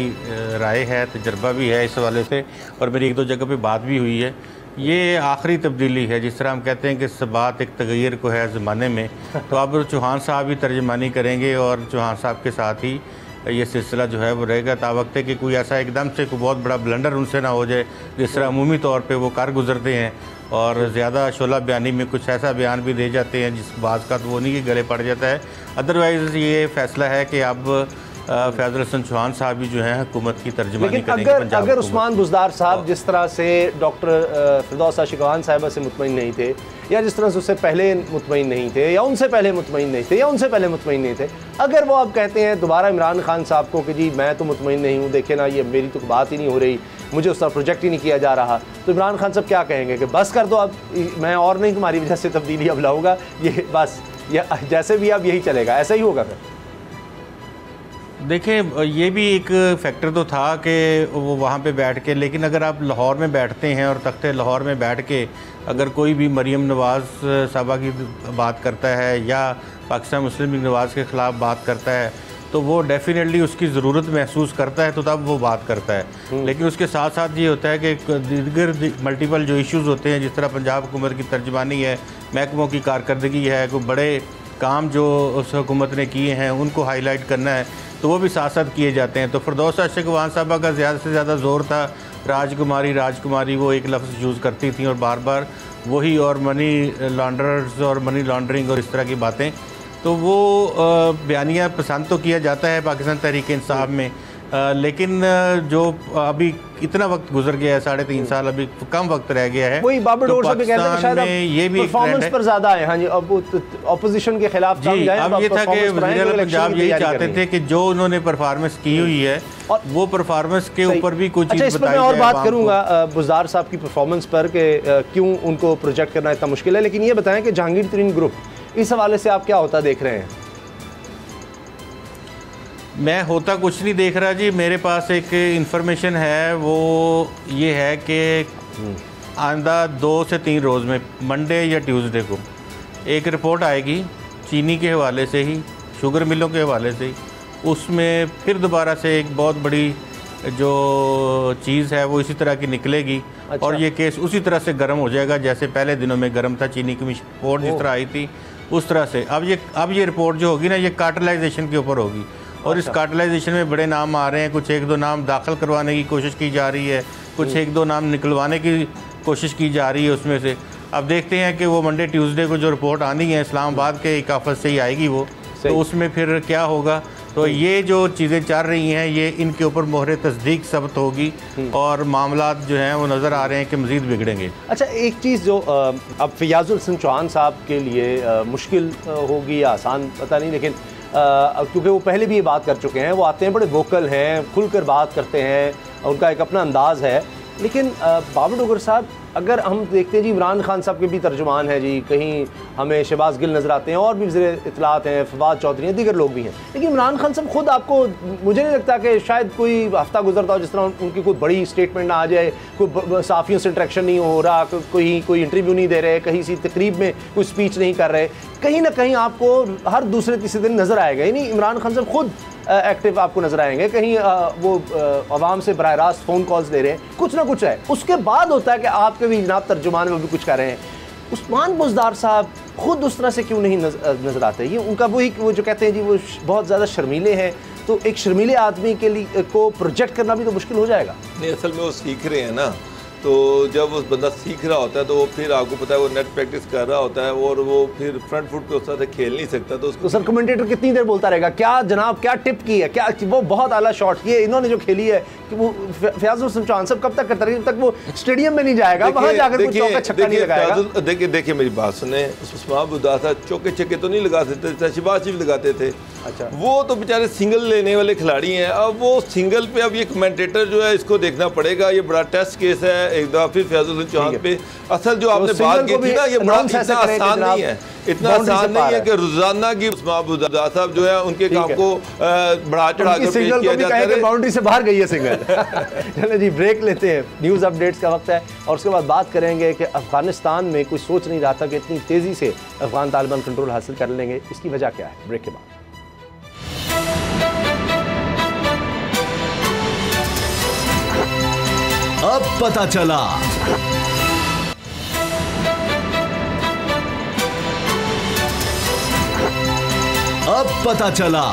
Speaker 5: राय है, तजर्बा भी है इस हवाले से, और मेरी 1-2 जगह पे बात भी हुई है। ये आखिरी तब्दीली है, जिस तरह हम कहते हैं कि सबात एक तगैर को है ज़माने में, तो अब चौहान साहब भी तर्जमानी करेंगे और चौहान साहब के साथ ही ये सिलसिला जो है वो रहेगा तावक्त है कि कोई ऐसा एकदम से कोई बहुत बड़ा ब्लंडर उनसे ना हो जाए जिस तरह अमूमी तौर पे वो कर गुजरते हैं और ज़्यादा शोला बयानी में कुछ ऐसा बयान भी दे जाते हैं जिस बात का तो वो नहीं कि गले पड़ जाता है। अदरवाइज़ ये फैसला है कि अब फैज़ल हसन चौहान साहब भी जो है हुकूमत की तर्जुमानी करेंगे।
Speaker 3: अगर उस्मान बुज़दार साहब जिस तरह से डॉक्टर फिरदौस आशिकवान साहिबा से मुतमईन नहीं थे, या जिस तरह से उससे पहले मुतमईन नहीं थे, या उनसे पहले मुतमईन नहीं थे, या उनसे पहले मुतमईन नहीं थे, अगर वो अब कहते हैं दोबारा इमरान खान साहब को कि जी मैं तो मुतमईन नहीं हूँ, देखे ना ये मेरी तो बात ही नहीं हो रही, मुझे उस तरह प्रोजेक्ट ही नहीं किया जा रहा, तो इमरान खान साहब क्या कहेंगे कि बस कर दो, अब मैं और नहीं तुम्हारी वजह से तब्दीली अब लाऊंगा, ये बस जैसे भी अब यही चलेगा, ऐसा ही होगा फिर?
Speaker 5: देखें, ये भी एक फैक्टर तो था कि वो वहाँ पे बैठ के, लेकिन अगर आप लाहौर में बैठते हैं और तख्ते लाहौर में बैठ के अगर कोई भी मरीम नवाज़ साहबा की बात करता है या पाकिस्तान मुस्लिम लीग नवाज़ के ख़िलाफ़ बात करता है तो वो डेफिनेटली उसकी ज़रूरत महसूस करता है तो तब वो बात करता है। लेकिन उसके साथ साथ ये होता है कि दीगर मल्टीपल जो इश्यूज़ होते हैं, जिस तरह पंजाब हुकूमत की तर्जुमानी है, महकमों की कारकर्दगी है, कोई बड़े काम जो उस हुकूमत ने किए हैं उनको हाईलाइट करना है, तो वो भी साथ साथ किए जाते हैं। तो फिरदौस आशिकवान साहबा का ज़्यादा से ज़्यादा ज़ोर था राजकुमारी, वो एक लफ्ज़ यूज़ करती थी और बार बार वही, और मनी लॉन्ड्रर्स और मनी लॉन्ड्रिंग और इस तरह की बातें, तो वो बयानिया पसंद तो किया जाता है पाकिस्तान तहरीक इंसाफ में, लेकिन जो अभी इतना वक्त गुजर गया है, 3.5 साल, अभी कम वक्त रह गया है,
Speaker 3: वही बाबर
Speaker 5: तो
Speaker 3: डोर साहब कहते हैं शायद
Speaker 5: ये भी
Speaker 3: परफॉर्मेंस पर ज़्यादा है। हाँ जी, अब ऑपोजिशन के खिलाफ
Speaker 5: जी, अब ये था कि वज़ीर पंजाब यही चाहते थे कि जो उन्होंने परफॉर्मेंस की हुई है और वो परफॉर्मेंस के ऊपर भी कुछ चीज़ बताई जाए।
Speaker 3: मैं और बात करूँगा बुज़दार साहब की परफॉर्मेंस पर कि क्यों उनको प्रोजेक्ट करना इतना मुश्किल है, लेकिन ये बताएं कि जहांगीर तरीन ग्रुप, इस हवाले से आप क्या होता देख रहे हैं?
Speaker 5: मैं होता कुछ नहीं देख रहा जी, मेरे पास एक इंफॉर्मेशन है, वो ये है कि आइंदा 2 से 3 रोज़ में, मंडे या ट्यूसडे को एक रिपोर्ट आएगी चीनी के हवाले से ही, शुगर मिलों के हवाले से ही, उसमें फिर दोबारा से एक बहुत बड़ी जो चीज़ है वो इसी तरह की निकलेगी। अच्छा। और ये केस उसी तरह से गर्म हो जाएगा जैसे पहले दिनों में गर्म था, चीनी की रिपोर्ट जिस तरह आई थी उस तरह से। अब ये रिपोर्ट जो होगी ना, ये कार्टलाइजेशन के ऊपर होगी, और इस कार्टलाइजेशन में बड़े नाम आ रहे हैं, कुछ 1-2 नाम दाखिल करवाने की कोशिश की जा रही है, कुछ 1-2 नाम निकलवाने की कोशिश की जा रही है उसमें से। अब देखते हैं कि वो मंडे ट्यूसडे को जो रिपोर्ट आनी है इस्लामाबाद के एक ऑफिस से ही आएगी वो, तो उसमें फिर क्या होगा। तो ये जो चीज़ें चल रही हैं ये इनके ऊपर मोहर तस्दीक साबित होगी और मामलात जो हैं वो नज़र आ रहे हैं कि मज़ीद बिगड़ेंगे।
Speaker 3: अच्छा, एक चीज़ जो अब फयाज़ुल हसन चौहान साहब के लिए मुश्किल होगी या आसान पता नहीं, लेकिन क्योंकि वो पहले भी ये बात कर चुके हैं, वो आते हैं, बड़े वोकल हैं, खुलकर बात करते हैं, उनका एक अपना अंदाज़ है, लेकिन बाबर डोगर साहब, अगर हम देखते हैं जी, इमरान खान साहब के भी तर्जुमान हैं जी, कहीं हमें शहबाज गिल नज़र आते हैं और भी वज़ीर इत्तलात हैं, फवाद चौधरी हैं, दीगर लोग भी हैं, लेकिन इमरान खान साहब खुद आपको, मुझे नहीं लगता कि शायद कोई हफ्ता गुजरता हो जिस तरह उनकी कोई बड़ी स्टेटमेंट ना आ जाए, कोई साफ़ियों से इंटरेक्शन नहीं हो रहा, कोई इंटरव्यू नहीं दे रहे, कहीं सी तकरीब में कोई स्पीच नहीं कर रहे, कहीं ना कहीं आपको हर दूसरे तीसरे दिन नज़र आएगा, यानी इमरान खान साहब खुद एक्टिव आपको नजर आएंगे, कहीं वो आवाम से बराह रास्त फ़ोन कॉल्स ले रहे हैं, कुछ ना कुछ है। उसके बाद होता है कि आपके भी जनाब तर्जुमान में भी कुछ कर रहे हैं। उस्मान बुज़दार साहब खुद उस तरह से क्यों नहीं नज़र आते? ये उनका वो जो कहते हैं जी, वो बहुत ज़्यादा शर्मीले हैं, तो एक शर्मीले आदमी के लिए को प्रोजेक्ट करना भी तो मुश्किल हो जाएगा।
Speaker 4: नहीं, असल में वो सीख रहे हैं ना, तो जब वो बंदा सीख रहा होता है तो वो फिर आपको पता है वो नेट प्रैक्टिस कर रहा होता है और वो फिर फ्रंट फुट पे उस तरह से खेल नहीं सकता, तो उसको
Speaker 3: सर कमेंटेटर कितनी देर बोलता रहेगा, क्या जनाब क्या टिप की है, क्या वो बहुत आला शॉट ये इन्होंने जो खेली है, कि वो फयाज़ुल हसन चौहान साहब कब तक करता रहेगा, जब तक वो स्टेडियम में नहीं जाएगा, वहाँ जाकर कुछ चौका छक्का नहीं लगाएगा।
Speaker 4: देखिए मेरी बात सुने, उस्मान बुज़दार साहब चौके छक्के तो नहीं लगा सकते, शहबाज शरीफ लगाते थे। अच्छा, वो तो बेचारे सिंगल लेने वाले खिलाड़ी हैं, अब वो सिंगल पे अब ये कमेंटेटर जो है इसको देखना पड़ेगा, ये बड़ा टेस्ट केस है एक दफ़ा फिर फयाज़ुल हसन चौहान पे। असल जो आपने बात की थी ना, ये बड़ा इतना आसान नहीं है, इतना आसान नहीं है कि रोजाना की उस्मान बुज़दार साहब जो है उनके काम को बढ़ा चढ़ा कर पेश किया जाता है,
Speaker 3: बाउंड्री से बाहर गई है सिंगल। चलो जी, ब्रेक लेते हैं, न्यूज़ अपडेट्स का वक्त है, और उसके बाद बात करेंगे कि अफगानिस्तान में कोई सोच नहीं रहा था कि इतनी तेज़ी से अफगान तालिबान कंट्रोल हासिल कर लेंगे, इसकी वजह क्या है, ब्रेक के बाद।
Speaker 6: अब पता चला, अब पता चला।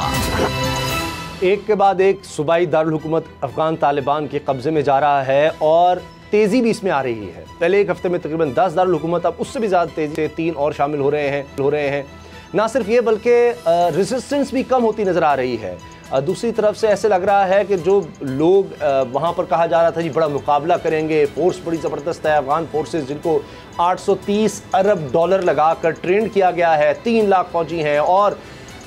Speaker 3: एक के बाद एक सूबाई दारुल हुकूमत अफगान तालिबान के कब्जे में जा रहा है और तेज़ी भी इसमें आ रही है। पहले एक हफ्ते में तकरीबन 10 दारुल हुकूमत, अब उससे भी ज़्यादा तेज़ी से 3 और शामिल हो रहे हैं। ना सिर्फ ये बल्कि रेजिस्टेंस भी कम होती नज़र आ रही है। दूसरी तरफ से ऐसे लग रहा है कि जो लोग वहाँ पर कहा जा रहा था जी बड़ा मुकाबला करेंगे, फोर्स बड़ी ज़बरदस्त है, अफगान फोर्सेस जिनको 830 अरब डॉलर लगाकर ट्रेन किया गया है, 3 लाख फौजी हैं और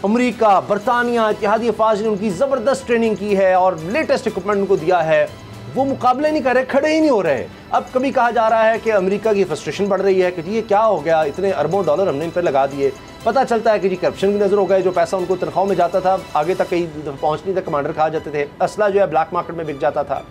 Speaker 3: अमेरिका, बरतानिया, इत्तेहादी अफवाज ने उनकी ज़बरदस्त ट्रेनिंग की है और लेटेस्ट इक्विपमेंट उनको दिया है, वो मुकाबले नहीं कर रहे, खड़े ही नहीं हो रहे। अब कभी कहा जा रहा है कि अमेरिका की फ्रस्ट्रेशन बढ़ रही है कि जी ये क्या हो गया, इतने अरबों डॉलर हमने इन पर लगा दिए। पता चलता है कि जी करप्शन की नज़र हो गए, जो पैसा उनको तनख्वाहों में जाता था आगे तक कई पहुँच नहीं तक कमांडर कहा जाते थे, असला जो है ब्लैक मार्केट में बिक जाता था,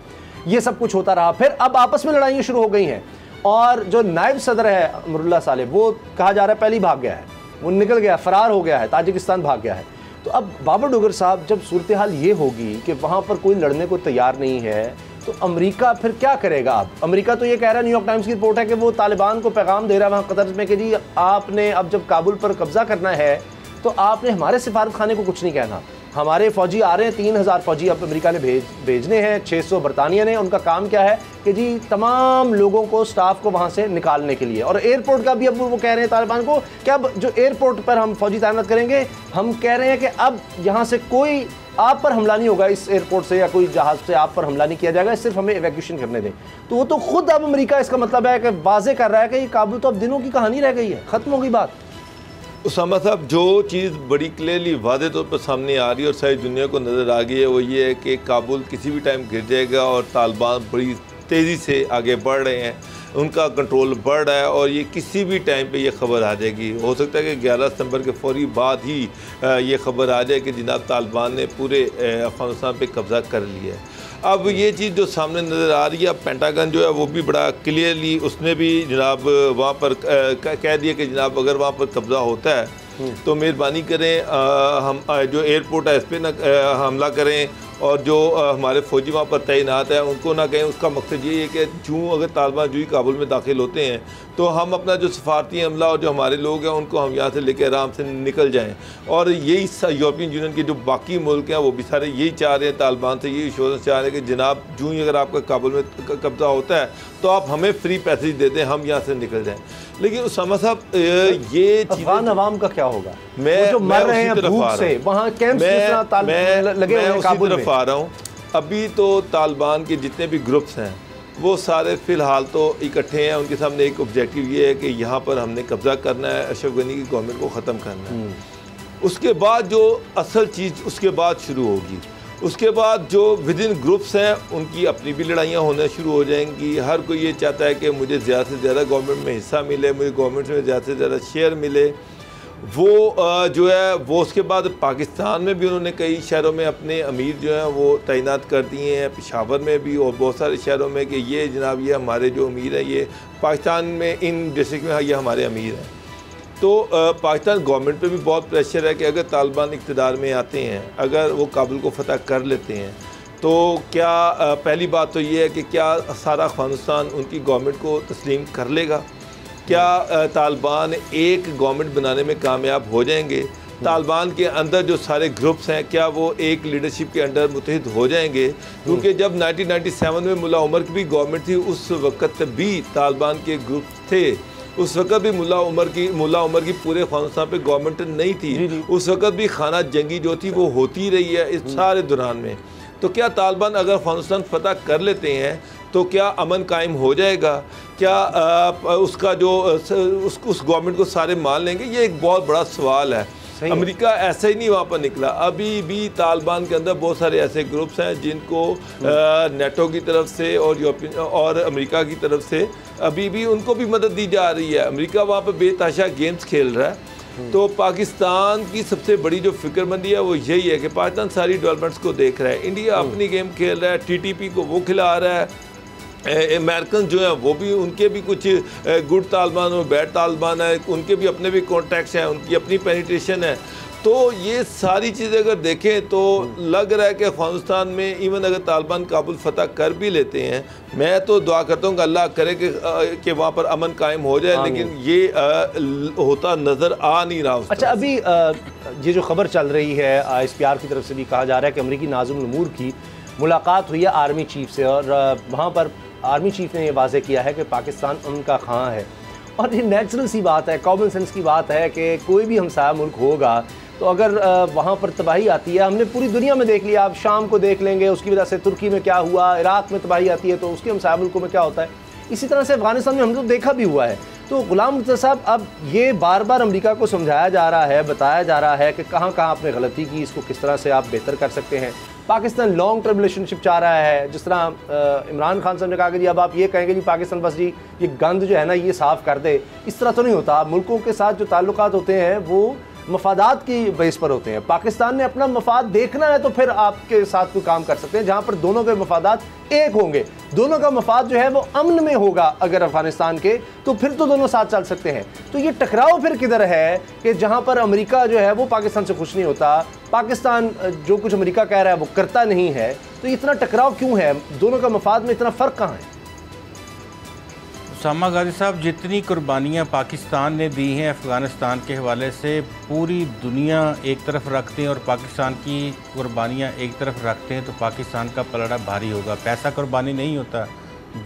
Speaker 3: ये सब कुछ होता रहा। फिर अब आपस में लड़ाइयाँ शुरू हो गई हैं और जो नायब सदर है अमरुल्लाह सालेह, वो कहा जा रहा है पहले ही भाग गया है, वो निकल गया, फरार हो गया है, ताजिकिस्तान भाग गया है। तो अब बाबर डोगर साहब, जब सूरत हाल ये होगी कि वहाँ पर कोई लड़ने को तैयार नहीं है, तो अमेरिका फिर क्या करेगा? अब अमेरिका तो ये कह रहा है, न्यूयॉर्क टाइम्स की रिपोर्ट है कि वो तालिबान को पैगाम दे रहा है वहाँ कतर में कि जी आपने अब जब काबुल पर कब्जा करना है तो आपने हमारे सिफारत खाने को कुछ नहीं कहना। हमारे फ़ौजी आ रहे हैं, 3000 फ़ौजी अब अमेरिका ने भेजने हैं, 600 बरतानिया ने। उनका काम क्या है कि जी तमाम लोगों को, स्टाफ को वहाँ से निकालने के लिए। और एयरपोर्ट का भी अब वो कह रहे हैं तालिबान को कि अब जो एयरपोर्ट पर हम फ़ौजी तैनात करेंगे, हम कह रहे हैं कि अब यहाँ से कोई आप पर हमला नहीं होगा, इस एयरपोर्ट से या कोई जहाज़ से आप पर हमला नहीं किया जाएगा, सिर्फ हमें इवैक्यूएशन करने दें। तो वो तो खुद अब अमेरिका इसका मतलब है कि वाज़े कर रहा है कि ये काबुल तो अब दिनों की कहानी रह गई है, ख़त्म हो गई बात।
Speaker 4: उसामा साहब, जो चीज़ बड़ी क्लियरली वादे तौर पर सामने आ रही है और सारी दुनिया को नज़र आ गई है, वो ये है कि काबुल किसी भी टाइम गिर जाएगा और तालिबान बड़ी तेज़ी से आगे बढ़ रहे हैं, उनका कंट्रोल बढ़ रहा है और ये किसी भी टाइम पे ये ख़बर आ जाएगी। हो सकता है कि 11 सितंबर के फौरी बाद ही ये ख़बर आ जाए कि जनाब तालिबान ने पूरे अफ़गानिस्तान पे कब्ज़ा कर लिया है। अब ये चीज़ जो सामने नज़र आ रही है, पेंटागन जो है वो भी बड़ा क्लियरली उसने भी जनाब वहाँ पर कह दिया कि जनाब अगर वहाँ पर कब्ज़ा होता है तो मेहरबानी करें हम जो एयरपोर्ट है इस पर न हमला करें और जो हमारे फ़ौजी वहाँ पर तैनात हैं उनको ना कहें। उसका मकसद ये है कि जूँ अगर तालिबान जो ही काबुल में दाखिल होते हैं तो हम अपना जो सफारती अमला और जो हमारे लोग हैं उनको हम यहाँ से लेकर आराम से निकल जाएं। और यही यूरोपियन यूनियन के जो बाकी मुल्क हैं वो भी सारे यही चाह रहे हैं, तालिबान से यही इश्योरेंस चाह रहे हैं कि जनाब जूँ ही अगर आपका काबुल में कब्ज़ा होता है तो आप हमें फ्री पैसेज दे दें, हम यहाँ से निकल जाएँ। लेकिन उसामा साहब, ये
Speaker 3: अफगान अवाम का क्या होगा? मैं जो मर रहे हैं भूख से, वहाँ कैंप्स लगे हुए हैं, काबुल में
Speaker 4: आ रहा हूँ। अभी तो तालिबान के जितने भी ग्रुप्स हैं वो सारे फ़िलहाल तो इकट्ठे हैं, उनके सामने एक ऑब्जेक्टिव ये है कि यहाँ पर हमने कब्ज़ा करना है, अशरफ गनी की गवर्नमेंट को ख़त्म करना है। उसके बाद जो असल चीज़ उसके बाद शुरू होगी, उसके बाद जो विद इन ग्रुप्स हैं उनकी अपनी भी लड़ाइयाँ होना शुरू हो जाएंगी। हर कोई ये चाहता है कि मुझे ज़्यादा से ज़्यादा गवर्नमेंट में हिस्सा मिले, मुझे गवर्नमेंट में ज़्यादा से ज़्यादा शेयर मिले। वो जो है वो उसके बाद पाकिस्तान में भी उन्होंने कई शहरों में अपने अमीर जो हैं वो तैनात कर दिए हैं, पेशावर में भी और बहुत सारे शहरों में कि ये जनाब ये हमारे जो अमीर हैं, ये पाकिस्तान में इन डिस्ट्रिक्ट में ये हमारे अमीर हैं। तो पाकिस्तान गवर्नमेंट पे भी बहुत प्रेशर है कि अगर तालिबान इक़्तिदार में आते हैं, अगर वो काबुल को फ़तह कर लेते हैं तो क्या पहली बात तो ये है कि क्या सारा अफ़गानिस्तान उनकी गवर्नमेंट को तस्लीम कर लेगा? क्या तालिबान एक गवर्नमेंट बनाने में कामयाब हो जाएंगे? तालिबान के अंदर जो सारे ग्रुप्स हैं क्या वो एक लीडरशिप के अंडर मुत्तहिद हो जाएंगे? क्योंकि जब 1997 में मुल्ला उमर की भी गवर्नमेंट थी उस वक़्त भी तालिबान के ग्रुप्स थे, उस वक़्त भी मुल्ला उमर की पूरे अफ़गानिस्तान पे गवर्नमेंट नहीं थी। उस वक़्त भी खाना जंगी जो थी वो होती रही है इस सारे दौरान में। तो क्या तालिबान अगर अफ़गानिस्तान फ़तह कर लेते हैं तो क्या अमन कायम हो जाएगा? क्या उसका जो उस गवर्नमेंट को सारे मान लेंगे? ये एक बहुत बड़ा सवाल है। अमेरिका ऐसे ही नहीं वहाँ पर निकला, अभी भी तालिबान के अंदर बहुत सारे ऐसे ग्रुप्स हैं जिनको नेटो की तरफ से और यूरोपियन और अमेरिका की तरफ से अभी भी उनको भी मदद दी जा रही है। अमेरिका वहाँ पर बेतहाशा गेम्स खेल रहा है। तो पाकिस्तान की सबसे बड़ी जो फिक्रमंदी है वो यही है कि पाकिस्तान सारी डेवलपमेंट्स को देख रहा है, इंडिया अपनी गेम खेल रहा है, टीटीपी को वो खिला रहा है, अमेरिकन जो हैं वो भी उनके भी कुछ गुड तालिबान और बैड तालिबान है, उनके भी अपने भी कॉन्टैक्ट्स हैं, उनकी अपनी पेनिट्रेशन है। तो ये सारी चीज़ें अगर देखें तो लग रहा है कि अफगानिस्तान में इवन अगर तालिबान काबुल फतह कर भी लेते हैं, मैं तो दुआ करता हूँ कि अल्लाह करे कि वहाँ पर अमन कायम हो जाए, लेकिन ये होता नज़र आ नहीं रहा।
Speaker 3: अच्छा, अभी ये जो खबर चल रही है ISPR की तरफ से भी कहा जा रहा है कि अमरीकी नाज़िम उमूर की मुलाकात हुई है आर्मी चीफ से, और वहाँ पर आर्मी चीफ ने ये वाज़े किया है कि पाकिस्तान उनका खां है। और ये नेचुरल सी बात है, कॉमन सेंस की बात है कि कोई भी हमसाया मुल्क होगा तो अगर वहाँ पर तबाही आती है, हमने पूरी दुनिया में देख लिया, आप शाम को देख लेंगे उसकी वजह से तुर्की में क्या हुआ, इराक़ में तबाही आती है तो उसके हमसाया मुल्कों में क्या होता है, इसी तरह से अफगानिस्तान में हमने तो देखा भी हुआ है। तो गुलाम मुर्तज़ा साहब, अब ये बार बार अमेरिका को समझाया जा रहा है, बताया जा रहा है कि कहाँ कहाँ आपने गलती की, इसको किस तरह से आप बेहतर कर सकते हैं। पाकिस्तान लॉन्ग टर्म रिलेशनशिप चाह रहा है, जिस तरह इमरान खान साहब ने कहा कि जी अब आप ये कहेंगे जी पाकिस्तान बस जी ये गंद जो है ना ये साफ़ कर दे, इस तरह तो नहीं होता। मुल्कों के साथ जो ताल्लुकात होते हैं वो मफादात की बेस पर होते हैं। पाकिस्तान ने अपना मफाद देखना है तो फिर आपके साथ कोई काम कर सकते हैं, जहाँ पर दोनों के मफादात एक होंगे, दोनों का मफाद जो है वो अमन में होगा अगर अफगानिस्तान के, तो फिर तो दोनों साथ चल सकते हैं। तो ये टकराव फिर किधर है कि जहाँ पर अमेरिका जो है वो पाकिस्तान से खुश नहीं होता, पाकिस्तान जो कुछ अमेरिका कह रहा है वो करता नहीं है, तो इतना टकराव क्यों है, दोनों का मफाद में इतना फ़र्क कहाँ है?
Speaker 5: उसामा गाजी साहब, जितनी कुर्बानियाँ पाकिस्तान ने दी हैं अफ़गानिस्तान के हवाले से, पूरी दुनिया एक तरफ रखते हैं और पाकिस्तान की कुर्बानियाँ एक तरफ रखते हैं तो पाकिस्तान का पलड़ा भारी होगा। पैसा कुर्बानी नहीं होता,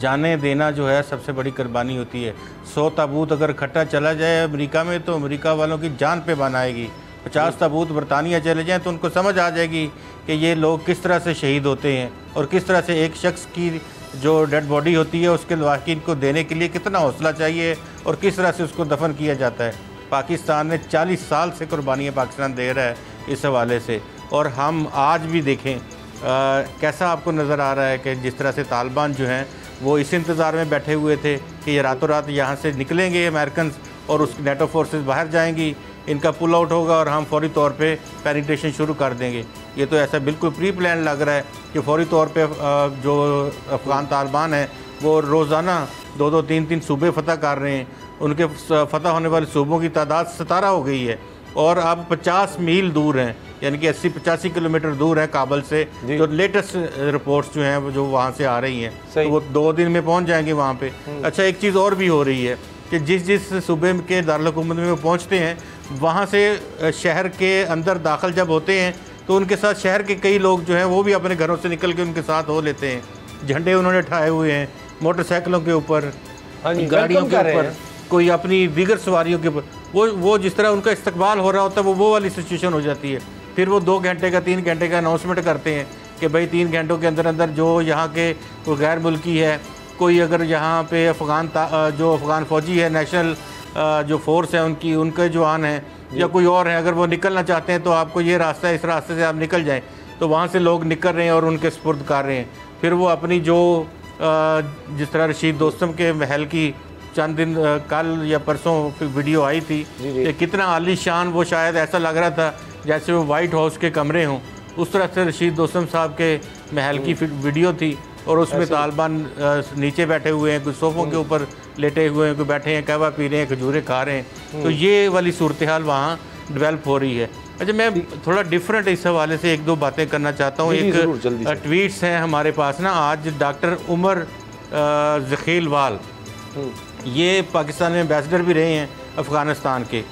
Speaker 5: जाने देना जो है सबसे बड़ी कुर्बानी होती है। 100 ताबूत अगर इकट्ठा चला जाए अमेरिका में तो अमेरिका वालों की जान पे बन आएगी। 50 ताबूत बरतानिया चले जाएँ तो उनको समझ आ जाएगी कि ये लोग किस तरह से शहीद होते हैं और किस तरह से एक शख्स की जो डेड बॉडी होती है उसके लवाकिन को देने के लिए कितना हौसला चाहिए और किस तरह से उसको दफन किया जाता है। पाकिस्तान ने 40 साल से कुर्बानियाँ पाकिस्तान दे रहा है इस हवाले से, और हम आज भी देखें कैसा आपको नज़र आ रहा है कि जिस तरह से तालिबान जो हैं वो इस इंतज़ार में बैठे हुए थे कि ये रातों रात यहाँ से निकलेंगे अमेरिकन और उस नेटो फोर्सेस बाहर जाएंगी, इनका पुल आउट होगा और हम फौरी तौर पे पेनिट्रेशन शुरू कर देंगे। ये तो ऐसा बिल्कुल प्री प्लान लग रहा है कि फौरी तौर पे जो अफ़गान तालिबान है वो रोज़ाना 2-2, 3-3 सूबे फतह कर रहे हैं। उनके फतह होने वाले सूबों की तादाद 17 हो गई है और अब 50 मील दूर हैं, यानी कि 80-85 किलोमीटर दूर है काबुल से। जो लेटेस्ट रिपोर्ट्स जो हैं जो वहाँ से आ रही हैं तो वो 2 दिन में पहुँच जाएंगे वहाँ पे। अच्छा, एक चीज़ और भी हो रही है कि जिस सूबे के दारुल-हुकूमत में वो पहुँचते हैं वहाँ से शहर के अंदर दाखिल जब होते हैं तो उनके साथ शहर के कई लोग जो हैं वो भी अपने घरों से निकल के उनके साथ हो लेते हैं। झंडे उन्होंने उठाए हुए हैं, मोटरसाइकिलों के ऊपर, गाड़ियों के ऊपर, कोई अपनी दीगर सवारियों के ऊपर, वो जिस तरह उनका इस्तकबाल हो रहा होता है वो वाली सिचुएशन हो जाती है। फिर वो 2 घंटे का 3 घंटे का अनाउंसमेंट करते हैं कि भाई 3 घंटों के अंदर अंदर जो यहाँ के गैर मुल्की है, कोई अगर यहाँ पे जो अफ़गान फ़ौजी है, नेशनल जो फोर्स है उनके जवान हैं या कोई और है, अगर वो निकलना चाहते हैं तो आपको ये रास्ता है, इस रास्ते से आप निकल जाएं। तो वहाँ से लोग निकल रहे हैं और उनके सुपुर्द कर रहे हैं। फिर वो अपनी जो जिस तरह रशीद दोस्तम के महल की चंद दिन कल या परसों वीडियो आई थी कि कितना आलीशान, वो शायद ऐसा लग रहा था जैसे वो वाइट हाउस के कमरे हों, उस तरह से रशीद दोस्तम साहब के महल की वीडियो थी। और उसमें तालिबान नीचे बैठे हुए हैं, कुछ सोफ़ों के ऊपर लेटे हुए हैं, कोई बैठे हैं, कहवा पी रहे हैं, खजूरें खा रहे हैं। तो ये वाली सूरत हाल वहाँ डेवलप हो रही है। अच्छा, मैं थोड़ा डिफरेंट इस हवाले से 1-2 बातें करना चाहता हूँ। एक ट्वीट्स हैं हमारे पास ना, आज डॉक्टर उमर ज़खीलवाल, ये पाकिस्तान में एम्बेसडर भी रहे हैं अफ़गानिस्तान के।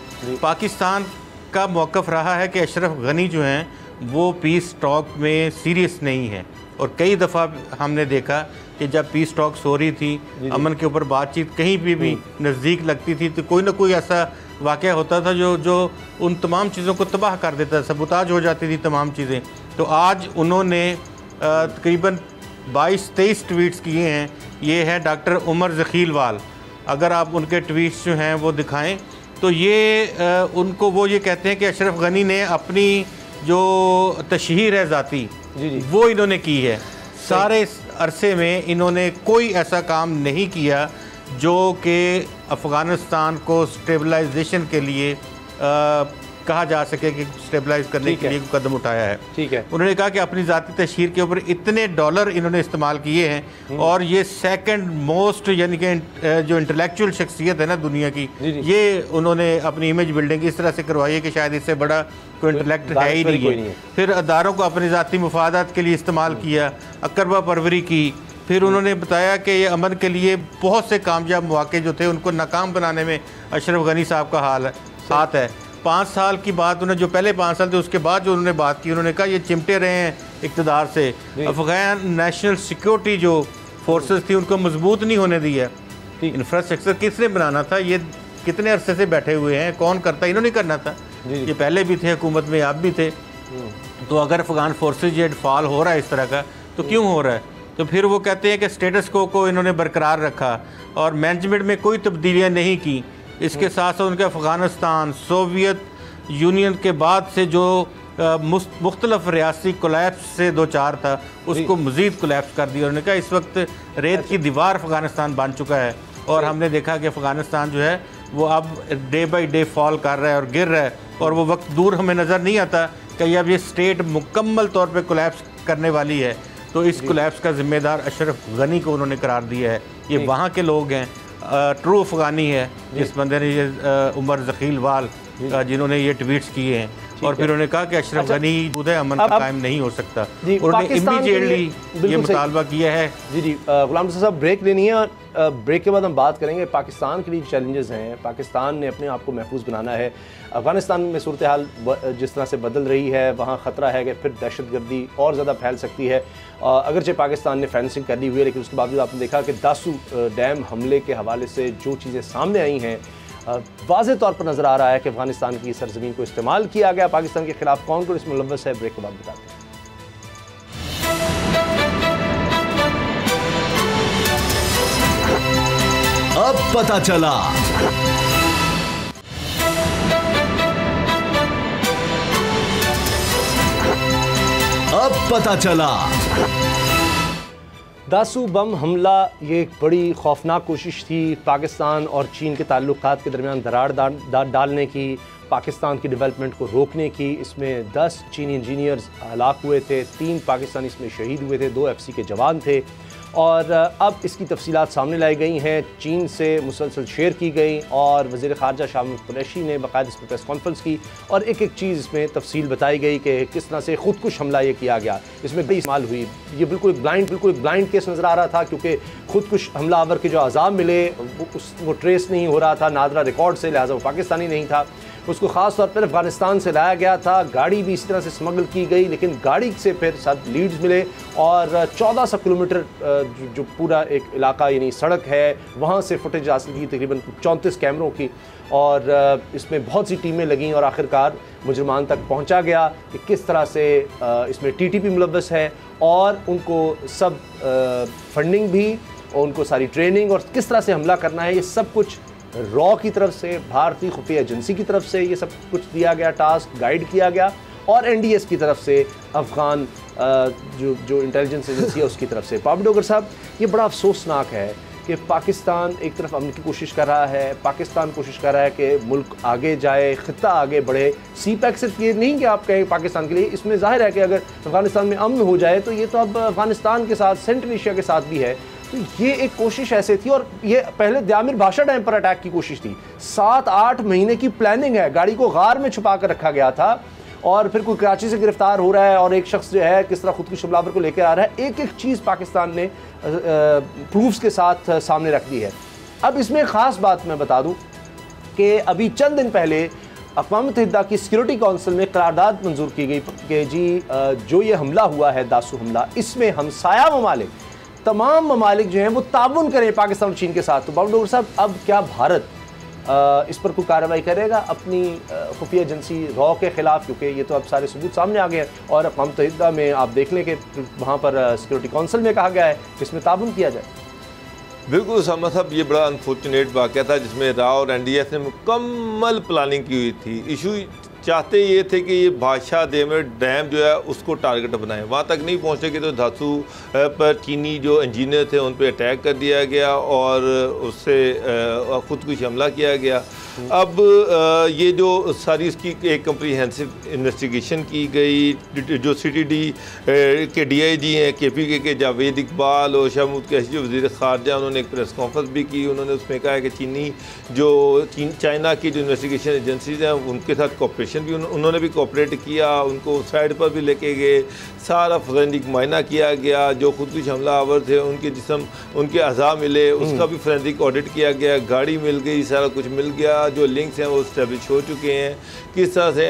Speaker 5: पाकिस्तान का मौक़िफ़ रहा है कि अशरफ गनी जो हैं वो पीस टॉक में सीरियस नहीं है, और कई दफ़ा हमने देखा कि जब पीस टॉक्स हो रही थी, अमन के ऊपर बातचीत कहीं भी नज़दीक लगती थी तो कोई ना कोई ऐसा वाक़या होता था जो उन तमाम चीज़ों को तबाह कर देता था, सबूताज हो जाती थी तमाम चीज़ें। तो आज उन्होंने तकरीबन 22-23 ट्वीट्स किए हैं। ये है डॉक्टर उमर ज़खीलवाल, अगर आप उनके ट्वीट्स जो हैं वो दिखाएं तो ये उनको वो ये कहते हैं कि अशरफ गनी ने अपनी जो तशहीर है ज़ाती वो इन्होंने की है। सारे अरसे में इन्होंने कोई ऐसा काम नहीं किया जो कि अफ़गानिस्तान को स्टेबलाइजेशन के लिए कहा जा सके कि स्टेबलाइज करने के लिए कदम उठाया है।
Speaker 3: ठीक है।
Speaker 5: उन्होंने कहा कि अपनी ज़ाती तशहीर के ऊपर इतने डॉलर इन्होंने इस्तेमाल किए हैं और ये सेकंड मोस्ट यानी कि जो इंटेलेक्चुअल शख्सियत है ना दुनिया की, ये उन्होंने अपनी इमेज बिल्डिंग इस तरह से करवाई है कि शायद इससे बड़ा कोई इंटेलेक्ट है ही नहीं है। फिर अदारों को अपने ज़ाती मुफादात के लिए इस्तेमाल किया, अकरबा परवरी की। फिर उन्होंने बताया कि ये अमन के लिए बहुत से कामयाब मौके जो थे उनको नाकाम बनाने में अशरफ गनी साहब का हाथ है। 5 साल की बात उन्होंने, जो पहले 5 साल थे उसके बाद जो उन्होंने बात की, उन्होंने कहा ये चिमटे रहे हैं इक़्तिदार से, अफ़गान नेशनल सिक्योरिटी जो फोर्सेस थी उनको मजबूत नहीं होने दी है। इंफ्रास्ट्रक्चर किसने बनाना था? ये कितने अरसे से बैठे हुए हैं, कौन करता? इन्होंने करना था। ये पहले भी थे हुकूमत में, आप भी थे। तो अगर अफ़गान फोर्सेज ये फॉल हो रहा है इस तरह का तो क्यों हो रहा है? तो फिर वो कहते हैं कि स्टेटस को इन्होंने बरकरार रखा और मैनेजमेंट में कोई तब्दीलियाँ नहीं की। इसके साथ साथ उनके अफ़गानिस्तान सोवियत यूनियन के बाद से जो मुख्तलिफ रियासी कोलैप्स से दो चार था उसको मज़ीद कोलैप्स कर दिया। उन्होंने कहा इस वक्त रेत की दीवार अफ़गानिस्तान बन चुका है और हमने देखा कि अफ़गानिस्तान जो है वो अब डे बाई डे फॉल कर रहा है और गिर रहा है और वो वक्त दूर हमें नज़र नहीं आता कि अब ये स्टेट मुकम्मल तौर पर कोलैप्स करने वाली है। तो इस कोलैप्स का ज़िम्मेदार अशरफ गनी को उन्होंने करार दिया है। ये वहाँ के लोग हैं, ट्रू अफ़गानी है जिस बंदे ने ये उमर ज़कील वाल जिन्होंने ये ट्वीट्स किए हैं। और फिर उन्होंने कहा कि अशरफ गनी उदय अमन का कायम नहीं हो सकता। उन्होंने इमीडिएटली ये मुतालबा किया है।
Speaker 3: जी गुलाम साहब ब्रेक लेनी है और ब्रेक के बाद हम बात करेंगे पाकिस्तान के लिए चैलेंजेस हैं। पाकिस्तान ने अपने आप को महफूज बनाना है। अफ़गानिस्तान में सूरत हाल जिस तरह से बदल रही है वहाँ ख़तरा है कि फिर दहशतगर्दी और ज़्यादा फैल सकती है। अगरचे पाकिस्तान ने फेंसिंग कर ली हुई है लेकिन उसके बावजूद आपने देखा कि दासू डैम हमले के हवाले से जो चीज़ें सामने आई हैं वाज़े तौर पर नज़र आ रहा है कि अफ़गानिस्तान की सरज़मीन को इस्तेमाल किया गया पाकिस्तान के खिलाफ। कौन कौन इसमें मुलव्वस है, ब्रेक के बाद बताते हैं।
Speaker 6: अब पता चला। अब पता चला।
Speaker 3: दासू बम हमला ये एक बड़ी खौफनाक कोशिश थी पाकिस्तान और चीन के ताल्लुकात के दरमियान दरार डालने की, पाकिस्तान की डेवलपमेंट को रोकने की। इसमें 10 चीनी इंजीनियर्स हलाक हुए थे, 3 पाकिस्तानी इसमें शहीद हुए थे, 2 FC के जवान थे। और अब इसकी तफसीलात सामने लाई गई हैं, चीन से मुसलसल शेयर की गई और वज़ीर ख़ारजा शाह महमूद कुरैशी ने बाकायदा इस पर प्रेस कॉन्फ्रेंस की और एक एक चीज़ इसमें तफसील बताई गई कि किस तरह से ख़ुदकुश हमला ये किया गया। इसमें बड़ी इस्तेमाल हुई। ये बिल्कुल एक ब्लाइंड केस नज़र आ रहा था क्योंकि ख़ुदकुश हमलावर के जो अज़ाब मिले वो ट्रेस नहीं हो रहा था नादरा रिकॉर्ड से, लिहाजा वो पाकिस्तानी नहीं था। उसको ख़ास तौर पर अफ़गानिस्तान से लाया गया था। गाड़ी भी इसी तरह से स्मगल की गई लेकिन गाड़ी से फिर साथ लीड्स मिले और 1400 किलोमीटर जो पूरा एक इलाका यानी सड़क है वहाँ से फुटेज हासिल की, तकरीबन 34 कैमरों की। और इसमें बहुत सी टीमें लगीं और आखिरकार मुजरमान तक पहुँचा गया कि किस तरह से इसमें TTP मुलव्वस है और उनको सब फंडिंग भी और उनको सारी ट्रेनिंग और किस तरह से हमला करना है ये सब कुछ रॉ की तरफ से, भारतीय खुफिया एजेंसी की तरफ से ये सब कुछ दिया गया, टास्क गाइड किया गया और NDS की तरफ से अफ़गान जो इंटेलिजेंस एजेंसी है उसकी तरफ से। पाबड़ डोगर साहब, ये बड़ा अफसोसनाक है कि पाकिस्तान एक तरफ अमन की कोशिश कर रहा है, पाकिस्तान कोशिश कर रहा है कि मुल्क आगे जाए, ख़ित्ता आगे बढ़े। CPEC सिर्फ ये नहीं कि आप कहें पाकिस्तान के लिए, इसमें ज़ाहिर है कि अगर अफ़गानिस्तान में अमन हो जाए तो ये तो अब अफ़गानिस्तान के साथ सेंट्रल एशिया के साथ भी है। तो ये एक कोशिश ऐसे थी और ये पहले द्यामिर भाषा डैम पर अटैक की कोशिश थी। 7-8 महीने की प्लानिंग है, गाड़ी को गार में छुपा कर रखा गया था और फिर कोई कराची से गिरफ्तार हो रहा है और एक शख्स जो है किस तरह खुद की हमलावर को लेकर आ रहा है। एक एक चीज़ पाकिस्तान ने प्रूफ्स के साथ सामने रख दी है। अब इसमें एक ख़ास बात मैं बता दूं कि अभी चंद दिन पहले अक़वाम मुत्तहिदा की सिक्योरिटी काउंसिल में करारदाद मंजूर की गई कि जी जो ये हमला हुआ है दासू हमला, इसमें हमसाया ममालिक तमाम ममालिक जो हैं वो ताउन करें पाकिस्तान और चीन के साथ। तो बाबू डोगर साहब, अब क्या भारत इस पर कोई कार्रवाई करेगा अपनी खुफिया एजेंसी रॉ के ख़िलाफ़, क्योंकि ये तो अब सारे सबूत सामने आ गए हैं और अक़वाम मुत्तहिदा में आप देख लें कि वहाँ पर सिक्योरिटी काउंसिल में कहा गया है कि इसमें ताउन किया जाए।
Speaker 4: बिल्कुल उसामा साहब, ये बड़ा अनफॉर्चुनेट वाक़या था जिसमें रॉ और NDS ने मुकम्मल प्लानिंग की हुई थी। इशू चाहते ये थे कि ये बादशाह डैम जो है उसको टारगेट बनाएं, वहाँ तक नहीं पहुँचे कि तो धातु पर चीनी जो इंजीनियर थे उन पर अटैक कर दिया गया और उससे खुदकुश हमला किया गया। अब ये जो सारी इसकी एक कम्प्रीहेंसिव इन्वेस्टिगेशन की गई, जो CTD के DIG हैं KPK के जावेद इकबाल और शाह महमूद कैसी जो वज़ीर ख़ारजा, उन्होंने एक प्रेस कॉन्फ्रेंस भी की। उन्होंने उसमें कहा है कि चाइना की जो इन्वेस्टिगेशन एजेंसीज हैं उनके साथ कोऑपरेशन भी उन्होंने भी कोऑपरेट किया, उनको साइड पर भी लेके गए, सारा फोरेंसिक मायना किया गया, जो खुदकुश हमलावर थे उनके जिस्म उनके अज़ा मिले उसका भी फोरेंसिक ऑडिट किया गया, गाड़ी मिल गई, सारा कुछ मिल गया, जो लिंक्स हैं वो इस्टेब्लिश हो चुके हैं। किस तरह से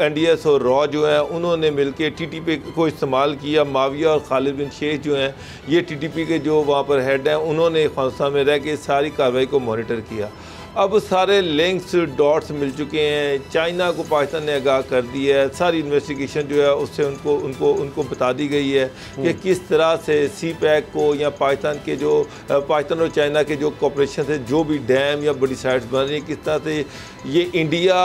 Speaker 4: NDS और रॉ जो है उन्होंने मिलकर TTP को इस्तेमाल किया। माविया और खालिद बिन शेख जो हैं ये TTP के जो वहाँ पर हेड हैं, उन्होंने अफगानिस्तान में रह के सारी कार्रवाई को मॉनिटर किया। अब सारे लिंक्स डॉट्स मिल चुके हैं, चाइना को पाकिस्तान ने आगाह कर दिया है, सारी इन्वेस्टिगेशन जो है उससे उनको बता दी गई है कि किस तरह से CPEC को या पाकिस्तान और चाइना के जो कॉपरेशन से जो भी डैम या बड़ी साइट्स बन रही हैं, किस तरह से ये इंडिया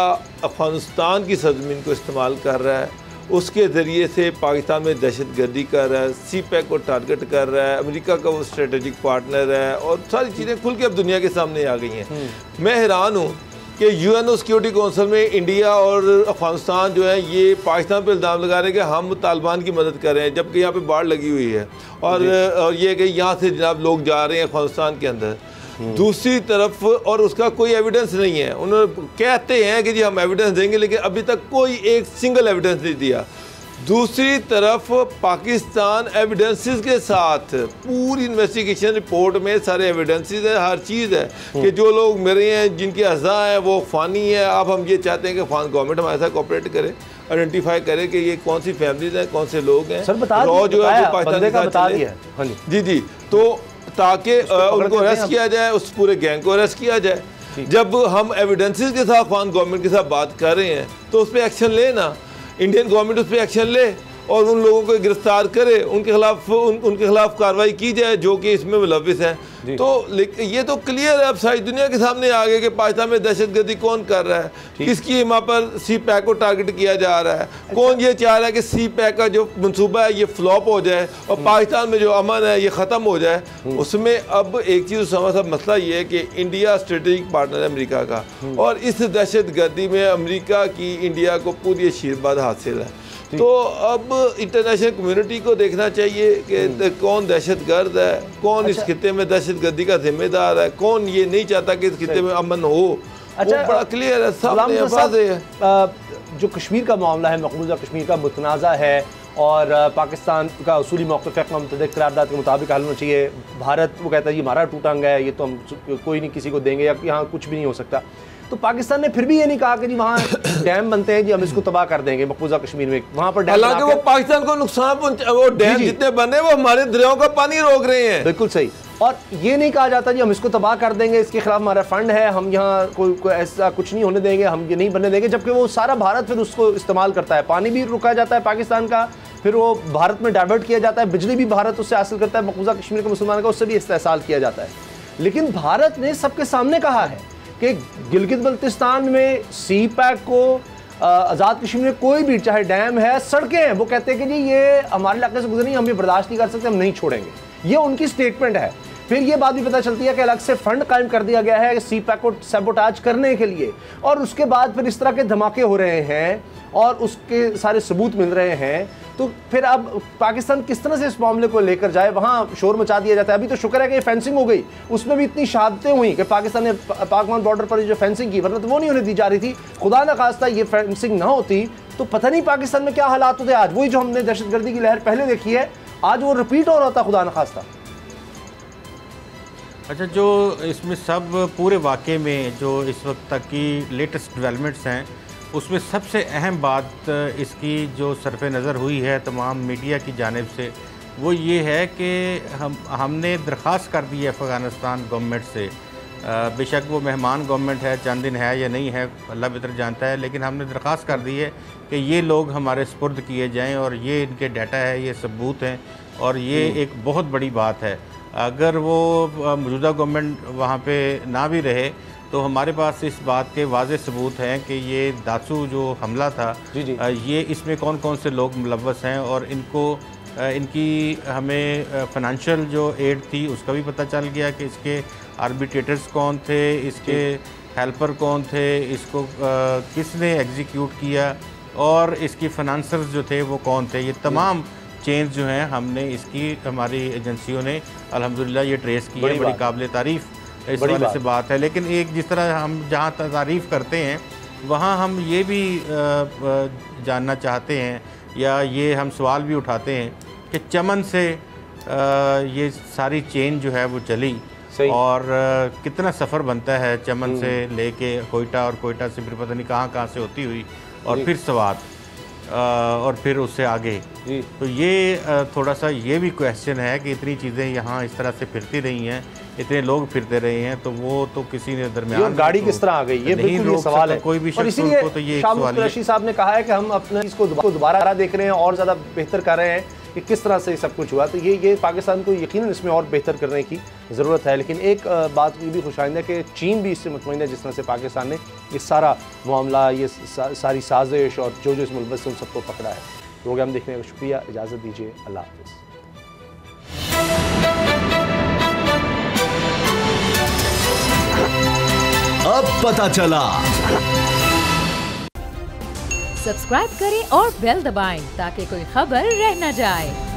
Speaker 4: अफगानिस्तान की सरजमीन को इस्तेमाल कर रहा है, उसके ज़रिए से पाकिस्तान में दहशतगर्दी कर रहा है, CPEC को टारगेट कर रहा है, अमेरिका का वो स्ट्रेटेजिक पार्टनर है और सारी चीज़ें खुल के अब दुनिया के सामने आ गई हैं। मैं हैरान हूँ कि UN सिक्योरिटी काउंसिल में इंडिया और अफगानिस्तान जो है ये पाकिस्तान पर इल्ज़ाम लगा रहे हैं कि हम तालिबान की मदद कर रहे हैं, जबकि यहाँ पे बाढ़ लगी हुई है और ये कि यहाँ से जनाब लोग जा रहे हैं अफगानिस्तान के अंदर। दूसरी तरफ और उसका कोई एविडेंस नहीं है। उन्होंने कहते हैं कि जी हम एविडेंस देंगे, लेकिन अभी तक कोई एक सिंगल एविडेंस नहीं दिया। दूसरी तरफ पाकिस्तान एविडेंसेस के साथ पूरी इन्वेस्टिगेशन रिपोर्ट में सारे एविडेंसेस है, हर चीज़ है कि जो लोग मेरे हैं जिनके अज़ा हैं वो फ़ानी है। अब हम ये चाहते हैं कि अफगान गवर्नमेंट हमारे साथ कोऑपरेट करे, आइडेंटिफाई करे कि ये कौन सी फैमिलीज हैं, कौन से लोग हैं।
Speaker 3: रॉ जो है वो पाकिस्तान के साथ चले। जी तो ताकि उनको अरेस्ट किया जाए, उस पूरे गैंग को अरेस्ट किया जाए। जब हम एविडेंसेस के साथ अफगान गवर्नमेंट के साथ बात कर रहे हैं तो उस पर एक्शन लेना, इंडियन गवर्नमेंट उस पर एक्शन ले और उन लोगों को गिरफ्तार करे, उनके खिलाफ कार्रवाई की जाए जो कि इसमें मुलविस हैं। तो ये तो क्लियर है अब सारी दुनिया के सामने आ गया कि पाकिस्तान में दहशतगर्दी कौन कर रहा है, किसकी वहाँ पर CPEC को टारगेट किया जा रहा है, कौन ये चाह रहा है कि CPEC का जो मंसूबा है ये फ्लॉप हो जाए और पाकिस्तान में जो अमन है ये ख़त्म हो जाए। उसमें अब एक चीज़ साहब मसला ये है कि इंडिया स्ट्रेटेजिक पार्टनर है अमेरिका का और इस दहशतगर्दी में अमेरिका की इंडिया को पूरी आशीर्वाद हासिल है। तो अब इंटरनेशनल कम्युनिटी को देखना चाहिए कि कौन दहशतगर्द है, कौन इस खिते में दहशतगर्दी का जिम्मेदार है, कौन ये नहीं चाहता कि इस खिते में अमन हो। अच्छा, वो बड़ा क्लियर है, सब जो कश्मीर का मामला है, मकबूजा कश्मीर का मुतनाज़ा है और पाकिस्तान का उसूली मौक़िफ़ मुतअद्दिद करारदाद के मुताबिक हल होना चाहिए। भारत वो कहता है ये हमारा टूटा अंग है, ये तो हम कोई नहीं किसी को देंगे या यहाँ कुछ भी नहीं हो सकता। तो पाकिस्तान ने फिर भी ये नहीं कहा कि जी वहाँ डैम बनते हैं जी हम इसको तबाह कर देंगे मकबूजा कश्मीर में, वहाँ पर डैम,
Speaker 4: हालांकि वो पाकिस्तान को नुकसान वो डैम जितने बने वो हमारे दरियाओं का पानी रोक रहे हैं।
Speaker 3: बिल्कुल सही। और ये नहीं कहा जाता जी हम इसको तबाह कर देंगे, इसके खिलाफ हमारा फंड है, हम यहाँ कोई ऐसा कुछ नहीं होने देंगे, हम ये नहीं बनने देंगे, जबकि वो सारा भारत फिर उसको इस्तेमाल करता है। पानी भी रुका जाता है पाकिस्तान का, फिर वो भारत में डाइवर्ट किया जाता है, बिजली भी भारत उससे हासिल करता है, मकबूजा कश्मीर के मुसलमान का उससे भी इस्तेसाल किया जाता है। लेकिन भारत ने सबके सामने कहा है कि गिलगित बल्तिस्तान में CPEC को आज़ाद कश्मीर में कोई भी चाहे डैम है, सड़कें हैं, वो कहते हैं कि जी ये हमारे इलाके से गुजरनी, हम ये बर्दाश्त नहीं कर सकते, हम नहीं छोड़ेंगे। ये उनकी स्टेटमेंट है। फिर ये बात भी पता चलती है कि अलग से फंड कायम कर दिया गया है CPEC को सैबोटाज करने के लिए, और उसके बाद फिर इस तरह के धमाके हो रहे हैं और उसके सारे सबूत मिल रहे हैं। तो फिर अब पाकिस्तान किस तरह से इस मामले को लेकर जाए, वहाँ शोर मचा दिया जाता है। अभी तो शुक्र है कि फेंसिंग हो गई, उसमें भी इतनी शहादतें हुई कि पाकिस्तान ने पाक-मान बॉर्डर पर जो फेंसिंग की, वरना तो वो नहीं होने दी जा रही थी। खुदा न खास्ता ये फेंसिंग ना होती तो पता नहीं पाकिस्तान में क्या हालात होते। आज वही जो हमने दहशतगर्दी की लहर पहले देखी है, आज वो रिपीट हो रहा था, खुदा न खास्ता।
Speaker 5: अच्छा, जो इसमें सब पूरे वाक़े में जो इस वक्त तक की लेटेस्ट डेवलपमेंट्स हैं, उसमें सबसे अहम बात इसकी जो सरफ़ नज़र हुई है तमाम मीडिया की जानिब से, वो ये है कि हमने दरख्वास्त कर दी है अफ़गानिस्तान गवर्नमेंट से। बेशक वो मेहमान गवर्नमेंट है, चंद दिन है या नहीं है अल्लाह बेहतर जानता है, लेकिन हमने दरख्वास्त कर दी है कि ये लोग हमारे सुपुर्द किए जाएँ और ये इनके डाटा है, ये सबूत हैं और ये एक बहुत बड़ी बात है। अगर वो मौजूदा गवर्नमेंट वहाँ पे ना भी रहे तो हमारे पास इस बात के वाज़े सबूत हैं कि ये दासू जो हमला था
Speaker 3: जी जी।
Speaker 5: ये इसमें कौन कौन से लोग मुलव्वस हैं और इनकी हमें फ़ाइनेंशियल जो एड थी उसका भी पता चल गया कि इसके आर्बिट्रेटर्स कौन थे, इसके हेल्पर कौन थे, इसको किसने एग्जीक्यूट किया और इसकी फाइनेंसर्स जो थे वो कौन थे। ये तमाम चेंज जो हैं हमने इसकी हमारी एजेंसियों ने अल्हम्दुलिल्लाह ये ट्रेस की है। बड़ी काबिल तारीफ़ इस वाले से बात है। लेकिन एक जिस तरह हम जहाँ तारीफ़ करते हैं वहाँ हम ये भी जानना चाहते हैं या ये हम सवाल भी उठाते हैं कि चमन से ये सारी चेन जो है वो चली और कितना सफ़र बनता है चमन से लेके कोयटा और कोयटा से फिर पता नहीं कहाँ से होती हुई और फिर स्वात और फिर उससे आगे। तो ये थोड़ा सा ये भी क्वेश्चन है कि इतनी चीज़ें यहाँ इस तरह से फिरती रही हैं, इतने लोग फिरते रहे हैं, तो वो तो किसी ने दरमियान
Speaker 3: गाड़ी किस तरह आ गई ये बिल्कुल ये सवाल है।
Speaker 5: कोई भी शख्स को तो ये
Speaker 3: शामुल कुरैशी साहब ने कहा है कि हम अपने इसको दोबारा देख रहे हैं और ज़्यादा बेहतर कर रहे हैं कि किस तरह से सब कुछ हुआ। तो ये पाकिस्तान को यकीनन इसमें और बेहतर करने की ज़रूरत है। लेकिन एक बात ये भी खुशाइंद है कि चीन भी इससे मुतमईन है जिस तरह से पाकिस्तान ने ये सारा मामला, ये सारी साजिश और जो इस मुलव्वस से उन सबको पकड़ा है। प्रोग्राम देखने का शुक्रिया, इजाज़त दीजिए, अल्लाह हाफ़िज़।
Speaker 6: अब पता चला।
Speaker 1: सब्सक्राइब करें और बेल दबाएं ताकि कोई खबर रह न जाए।